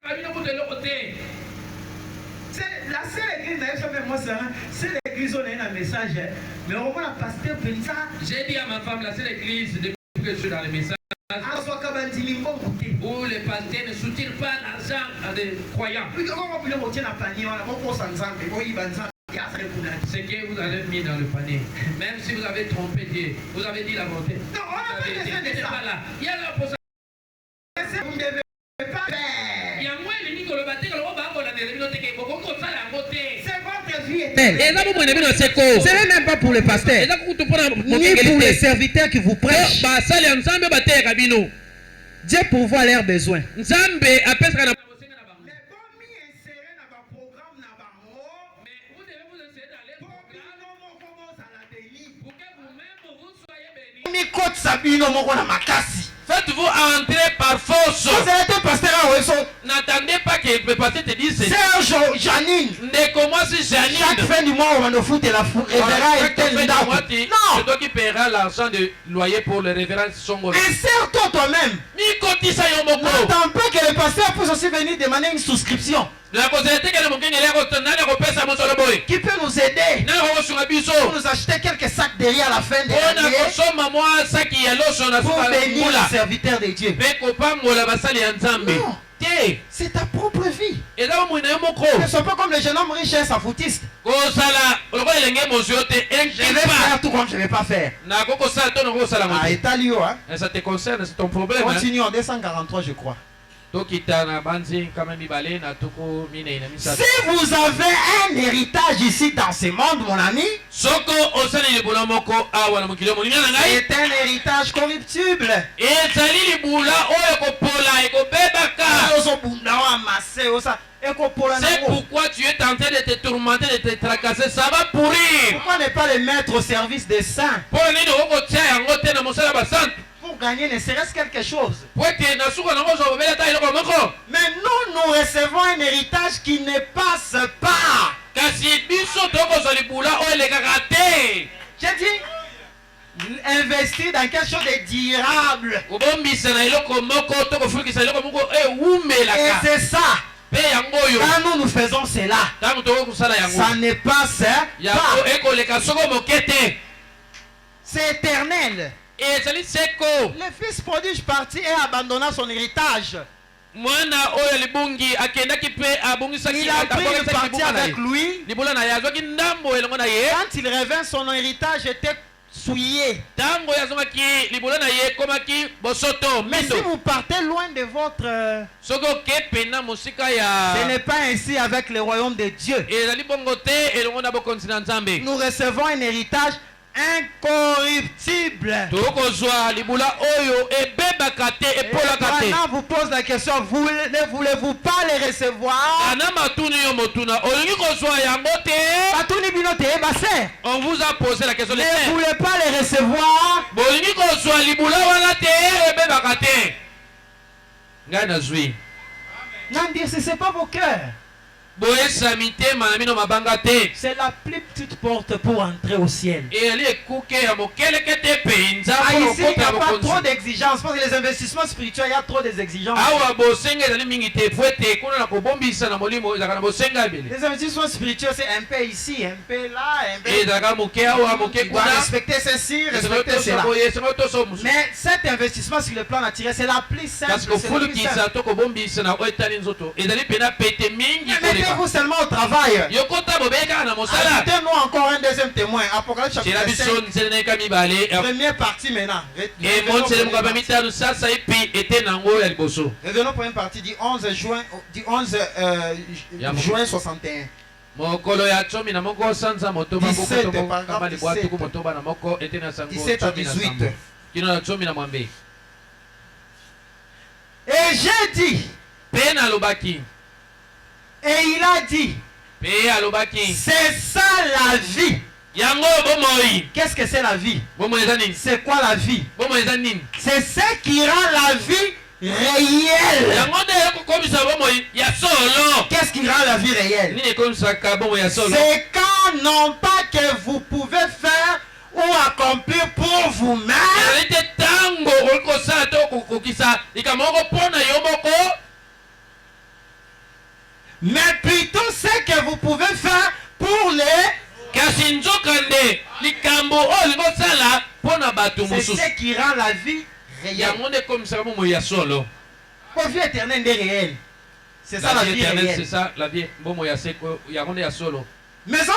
La seule église, c'est l'église où on a un message. Mais on voit la pasteur Benza. J'ai dit à ma femme, la seule église, depuis que je suis dans les messages, où les pasteurs ne soutiennent pas l'argent à des croyants. C'est que vous avez mis dans le panier. Même si vous avez trompé Dieu, vous avez dit la vérité. Non, on n'a pas besoin de ça. Il y a la possibilité. Vous ne devez pas faire. Ce n'est même pas pour les pasteurs, ni pour les serviteurs qui vous prêchent. Dieu pourvoit leurs besoins. Faites-vous entrer par force. N'attendez pas que le pasteur te dise c'est Janine. Janine. Chaque fin du mois, on va nous foutre la foule. C'est toi qui paieras l'argent de loyer pour le révérend Songolo. Insère-toi toi-même. N'attends pas que le pasteur puisse aussi venir demander une souscription. Qui peut nous aider pour nous acheter quelques sacs derrière la fin de l'année pour bénir les serviteurs de Dieu. Non, c'est ta propre vie. Ne sois pas comme le jeune homme riche et sa foutiste. Je vais faire tout comme je ne vais pas faire. Ça te concerne, c'est ton problème. Continue en 243 je crois. Si vous avez un héritage ici dans ce monde, mon ami, c'est un héritage corruptible. C'est pourquoi tu es tenté de te tourmenter, de te tracasser. Ça va pourrir. Pourquoi ne pas les mettre au service des saints? Pour gagner ne serait-ce quelque chose. Mais nous recevons un héritage qui ne passe pas. J'ai dit, investir dans quelque chose de durable. Et c'est ça. Quand nous faisons cela, ça ne passe pas. C'est éternel. Le fils prodige partit et abandonna son héritage. Il a pris une partie avec lui. Quand il revint, son héritage était souillé. Mais si vous partez loin de votre... ce n'est pas ainsi avec le royaume de Dieu. Nous recevons un héritage incorruptible. Maintenant vous pose la question, ne voulez-vous pas les recevoir? On vous a posé la question. Ne voulez pas les recevoir? Non, dire c'est pas vos cœurs. C'est la plus petite porte pour entrer au ciel. Ici, il n'y a pas trop d'exigences. Parce que les investissements spirituels, il y a trop d'exigences. Les investissements spirituels, c'est un peu ici, un peu là, un peu... Tu dois respecter ceci, respecter cela. Mais cet investissement sur le plan naturel, c'est la plus simple. Mettez-vous seulement au travail. Ajoutez-nous encore un deuxième témoin. Apocalypse chapitre 5. Première partie maintenant. Revenons pour une partie du 11 juin 61. 17 à 18. Et j'ai dit, et il a dit, c'est ça la vie. Qu'est-ce que c'est la vie? C'est quoi la vie? C'est ce qui rend la vie réelle. Qu'est-ce qui rend la vie réelle? C'est quand non pas que vous pouvez faire ou accomplir pour vous-même, Mais plutôt ce que vous pouvez faire pour les... C'est ce qui rend la vie réelle. La vie éternelle est réelle. C'est ça la vie éternelle. C'est ça la vie. Mais ça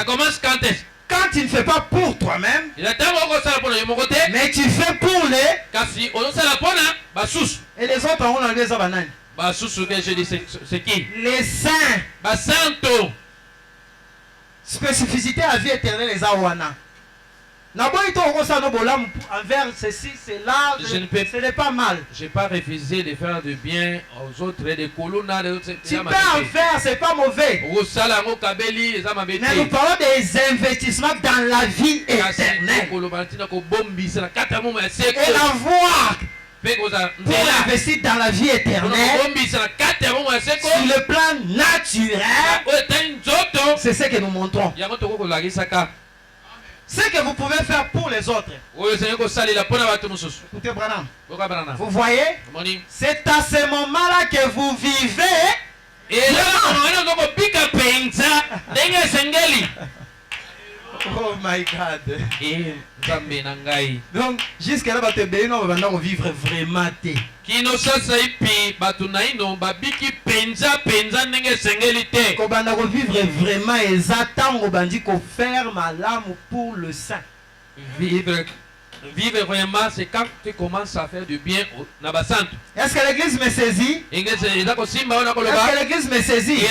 commence quand est-ce? Quand tu ne fais pas pour toi-même, mais tu fais pour les... Et les autres, on enlevé ça banane. C'est qui? Les saints. Spécificité à vie éternelle, les awana. Envers ceci, c'est là, ce n'est pas mal. Je n'ai pas refusé de faire du bien aux autres. Tu peux en faire, c'est pas mauvais. Mais nous parlons des investissements dans la vie éternelle. Et la voie pour investir dans la vie éternelle, sur le plan naturel, c'est ce que nous montrons. Ce que vous pouvez faire pour les autres. Écoutez, Branham. Vous voyez, c'est à ce moment-là que vous vivez. Oh my God. Donc, jusqu'à là, on va vivre vraiment. Vivre vraiment exactement, on dit qu'on ferme l'âme pour le saint. Vivre vraiment, c'est quand tu commences à faire du bien au Nabasantu. Est-ce que l'église me saisit? Est-ce que l'église me saisit?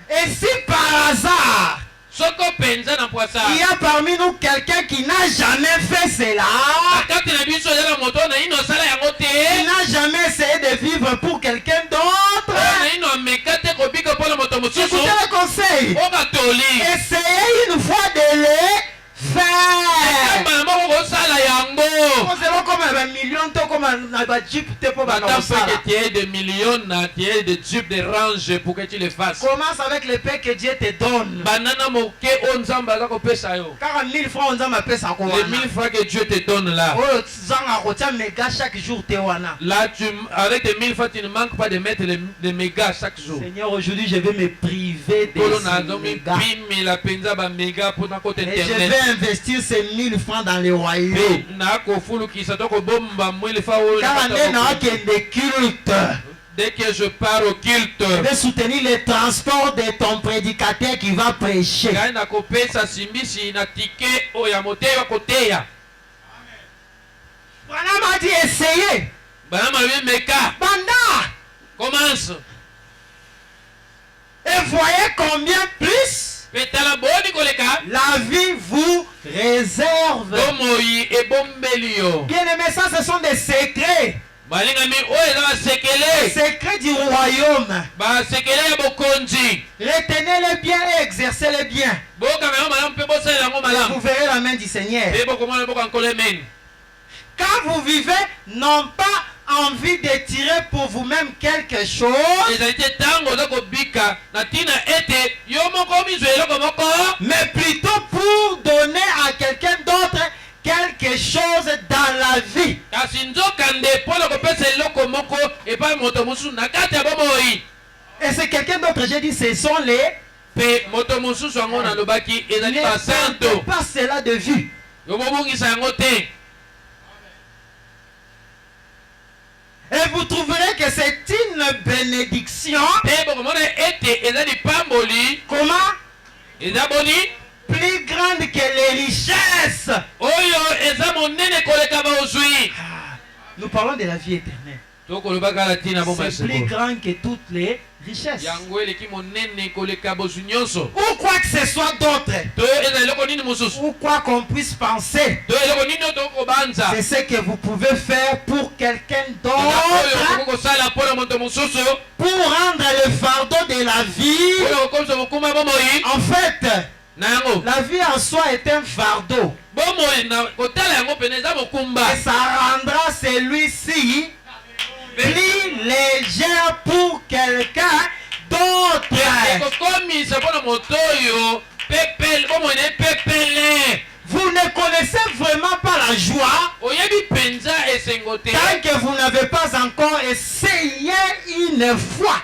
Et si par hasard, il y a parmi nous quelqu'un qui n'a jamais fait cela, il n'a jamais essayé de vivre pour quelqu'un d'autre, écoutez le conseil, essayez une fois de le faire. Comme un million, comme un jeep, des millions, des jeeps, des ranges pour que tu le fasses. Commence avec le paix que Dieu te donne. 40 000 francs, on a payé ça. Les 1000 francs que Dieu te donne là. Chaque jour, là, avec tes 1000 francs, tu ne manques pas de mettre les mégas chaque jour. Seigneur, aujourd'hui, je vais me priver de mégas. Et je vais investir ces 1000 francs dans les royaumes. Car dès que je pars au culte, je vais soutenir le transport de ton prédicateur qui va prêcher. Branham a dit essayez. Commence. Et voyez combien plus la vie vous réserve. Bien aimé, ça ce sont des secrets. Les secrets du royaume. Retenez-les bien et exercez-les bien. Vous verrez la main du Seigneur. Quand vous vivez, non pas envie de tirer pour vous-même quelque chose, mais plutôt pour donner à quelqu'un d'autre quelque chose dans la vie. Et c'est quelqu'un d'autre, j'ai dit, ce sont les... Ne pas cela de vue. Et vous trouverez que c'est une bénédiction. Comment? Plus grande que les richesses. Nous parlons de la vie éternelle. C'est plus grand que toutes les richesses. Ou quoi que ce soit d'autre. Ou quoi qu'on puisse penser. C'est ce que vous pouvez faire pour quelqu'un d'autre. Pour rendre le fardeau de la vie. En fait, la vie en soi est un fardeau. Et ça rendra celui-ci plus légère pour quelqu'un d'autre. Vous ne connaissez vraiment pas la joie tant que vous n'avez pas encore essayé une fois.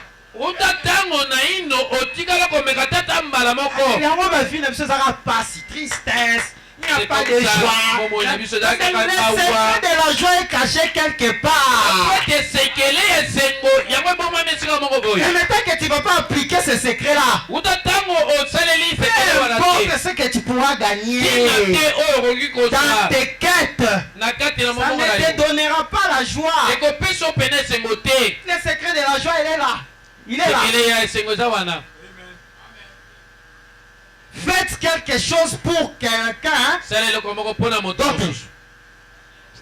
Tristesse. Il n'y a pas de joie. Le secret de la joie est caché quelque part. Et maintenant que tu ne vas pas appliquer ce secret-là, peu importe ce que tu pourras gagner dans tes quêtes, ça ne te donnera pas la joie. Le secret de la joie, il est là. Il est là. Faites quelque chose pour quelqu'un. Ça,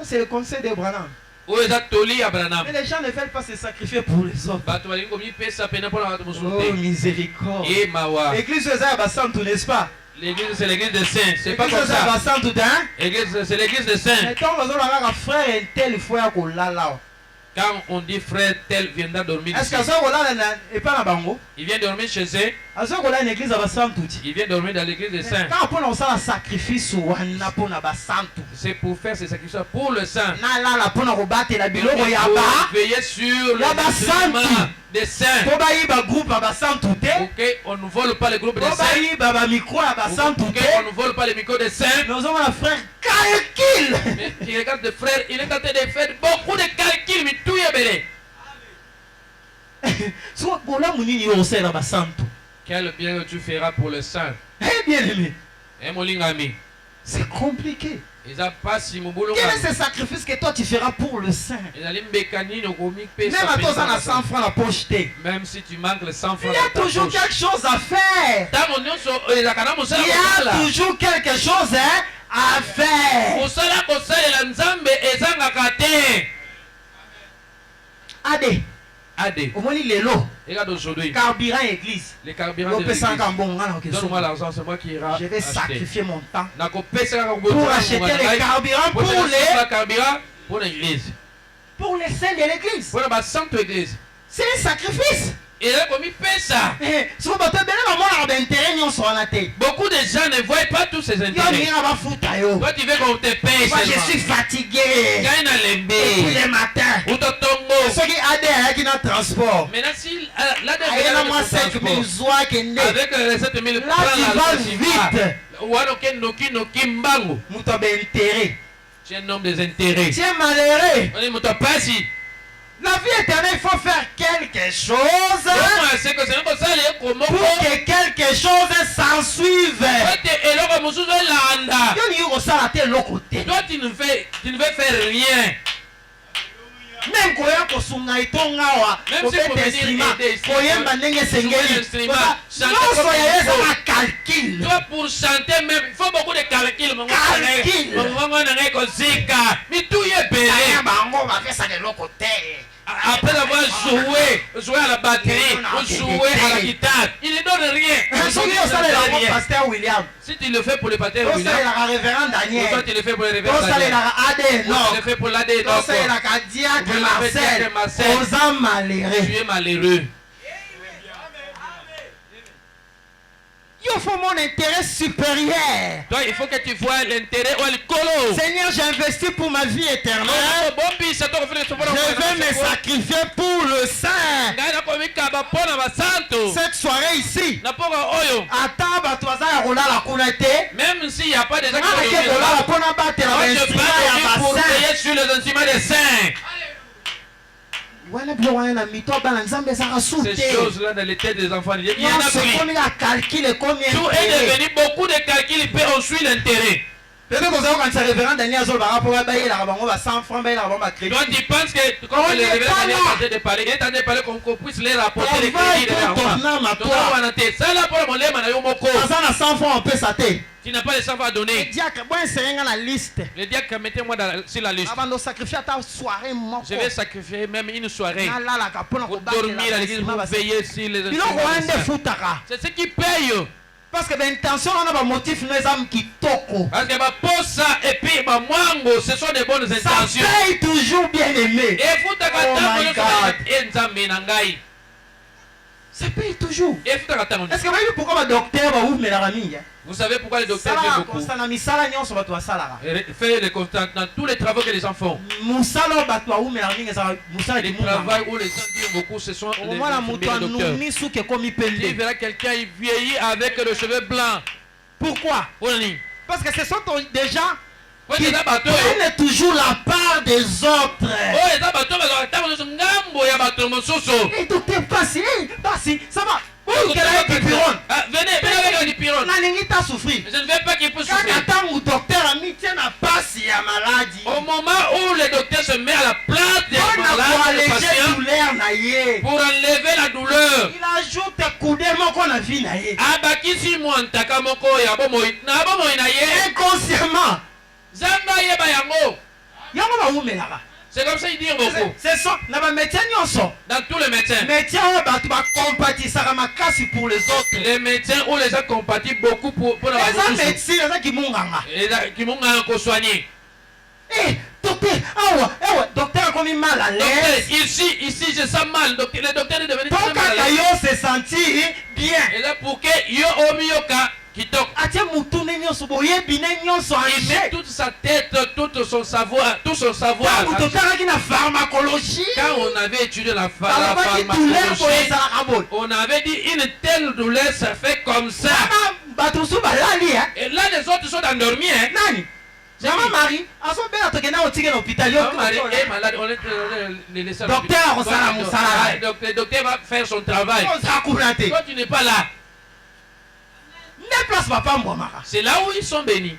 c'est le conseil d'Abraham. Mais les gens ne veulent pas se sacrifier pour les autres. Oh, miséricorde. L'église de Zabasantou, n'est-ce pas? L'église, c'est l'église des saints. C'est pas comme ça. C'est l'église des saints. Quand on dit frère tel viendra dormir ici, il vient dormir chez eux. Il vient dormir dans l'église des saints. C'est pour faire ces sacrifices pour le saint. Pour veiller sur le des saints. Ok, on ne vole pas le groupe des saints. Ok, on ne vole pas les micros des saints. Mais tu regardes le frère, il est en train de faire beaucoup de calculs, mais tout est belé. Quel bien tu feras pour le saint? C'est compliqué. Quel est ce sacrifice que toi tu feras pour le saint? Même à toi, ça a 100 francs la poche. Même si tu manques les 100 francs, il y a toujours quelque chose à faire. Il y a toujours quelque chose à faire. Adé. Au moins, il est là. Carburant église. Les carburants de l'église. Donne-moi l'argent, c'est moi qui ira. Je vais sacrifier mon temps pour acheter les carburants pour l'église. Pour les saints de l'église. C'est un sacrifice. Et là, comme il fait ça, beaucoup de gens ne voient pas tous ces intérêts. Toi, tu veux qu'on te paye. Moi, je suis fatigué. Tous les matins. Ceux qui ont un transport. Maintenant, si avec les 7 000 là, tu vas vite. Tu es un homme des intérêts. Tu es malheureux. La vie éternelle, il faut faire quelque chose pour que quelque chose s'en suive. Toi, tu ne veux faire rien. Même si vous toi, pour chanter même, il faut beaucoup de calculs. Mais tout est belé. Après avoir joué à la batterie, ou joué à la guitare, il ne donne rien. Si tu le fais pour le pasteur William, toi tu le fais pour le révérend Daniel, tu le fais pour l'AD, tu es malheureux. Il faut mon intérêt supérieur. Donc il faut que tu vois l'intérêt ou le colo. Seigneur, j'investis pour ma vie éternelle. Je vais me sacrifier pour le saint. Cette soirée ici, même s'il n'y a pas de gens qui pour veiller sur les instruments des saints. Ces choses-là dans les têtes des enfants, il y en a pris. Tout est devenu beaucoup de calculs, il peut en suivre l'intérêt. Toi, tu penses que comme le révérend Daniel est de parler, il est en train de parler qu'on puisse les rapporter les crédits de l'argent. Tu n'as pas les 100 francs à donner. Le diacre, mettez-moi sur la liste. Je vais sacrifier même une soirée pour dormir à l'église, pour veiller sur les instruments. C'est ce qui paye. Parce que l'intention, on a un motif, nous sommes qui toko. Parce que et puis ce sont des bonnes intentions. Ça paye toujours bien aimé. Et vous, Ça paye toujours. Est-ce que vous voyez pourquoi le docteur va ouvrir la famille? Vous savez pourquoi le docteur fait beaucoup? Fait les constantes dans tous les travaux que les gens font. Les travaux où les gens disent beaucoup, ce sont les docteurs. Tu verras quelqu'un vieillit avec le cheveu blanc. Pourquoi? Parce que ce sont déjà qui prennent toujours la part des autres. Et docteur, passe, ça va. Venez avec du pyron. Je ne veux pas qu'il puisse souffrir. Au moment où le docteur se met à la place des malades, pour enlever la douleur, il ajoute inconsciemment. C'est comme ça il dit beaucoup. C'est ça. Dans tous les médecins. Pour les autres. Les médecins où les gens compatissent beaucoup pour la médecine qui m'ont soigné. Eh, docteur, comme il mal à l'aise. Ici, je sens mal. Le docteur est devenu très mal à l'aise. Se sentir bien. Et là, pour que yo omioka qui toque. Il met toute sa tête, tout son savoir. Quand on avait étudié la pharmacologie, on avait dit une telle douleur, ça fait comme ça. Et là, les autres sont endormis. Maman Marie, à son père, tu es à l'hôpital. Marie est malade, on est les laissés. Docteur, le docteur va faire son travail. Toi, tu n'es pas là. C'est là où ils sont bénis.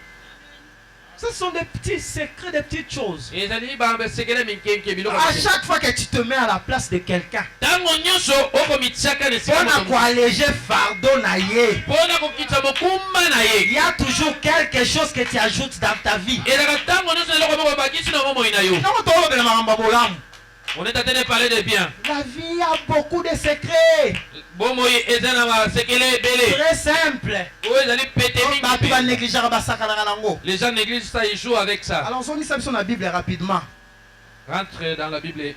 Ce sont des petits secrets, des petites choses. À chaque fois que tu te mets à la place de quelqu'un, pour alléger fardeau, il y a toujours quelque chose que tu ajoutes dans ta vie. On est en train de parler de bien. La vie a beaucoup de secrets. Très simple. Les gens négligent ça, ils jouent avec ça. Alors, on lit ça sur la Bible rapidement. Rentre dans la Bible.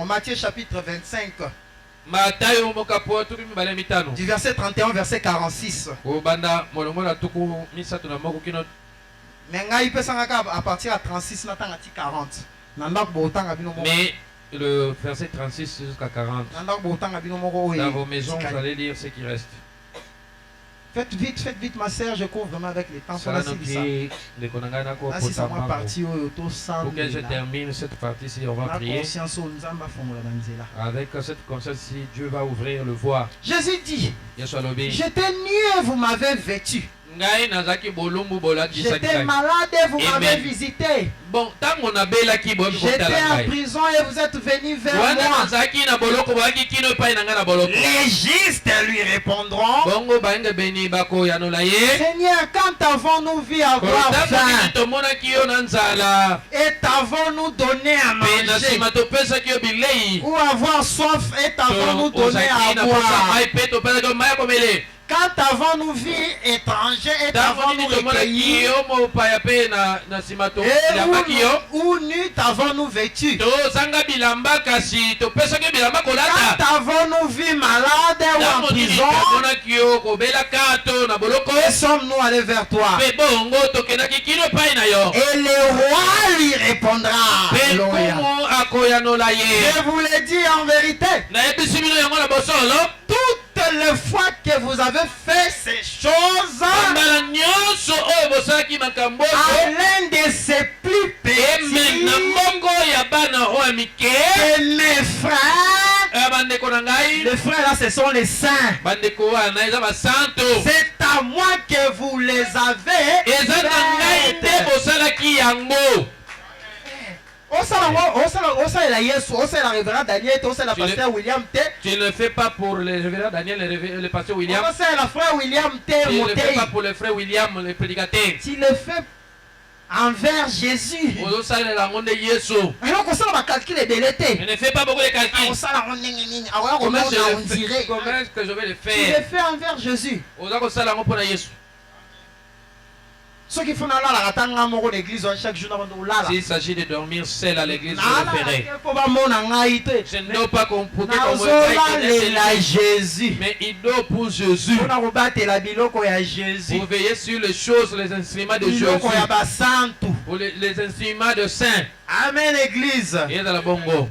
Matthieu chapitre 25. Du verset 31 au verset 46. Mais à partir de 36, 40. Mais le verset 36 jusqu'à 40. Dans vos maisons, vous allez lire ce qui reste. Faites vite, ma sœur, je cours vraiment avec les temps. Pour que je termine cette partie-ci, on va prier. Avec cette conscience-ci, Dieu va ouvrir le voie. Jésus dit, j'étais nu et vous m'avez vêtu. J'étais malade et vous m'avez visité. J'étais en prison et vous êtes venus vers moi. Les justes lui répondront, Seigneur, quand avons-nous vu avoir faim et t'avons-nous donné à manger, ou avoir soif et t'avons-nous donné à boire? Quand avons-nous vu étranger et t'avons-nous recueilli, ou nu t'avons-nous vêtu? Quand avons-nous vu malade ou en prison, et sommes-nous allés vers toi? Et le roi lui répondra, je vous l'ai dit en vérité, toutes les fois que vous avez fait ces choses à l'un de ces plus petits et mes frères, les frères là ce sont les saints, c'est à moi que vous les avez Tu ne le fais pas pour le révérend Daniel, le pasteur William. Tu ne le fais pas pour le frère William, le prédicateur. Tu le fais envers Jésus. Alors qu'on s'en va calculer de l'été. Je ne fais pas beaucoup de calculs. Comment est-ce que je vais le faire? Tu le fais envers Jésus. S'il s'agit de dormir seul à l'église, je le ferai. Je ne dois pas comporter comme Jésus, mais il dort pour Jésus. Vous veillez sur les choses, les instruments de Jésus, pour les instruments de saints. Amen, église. Et dans la bongo.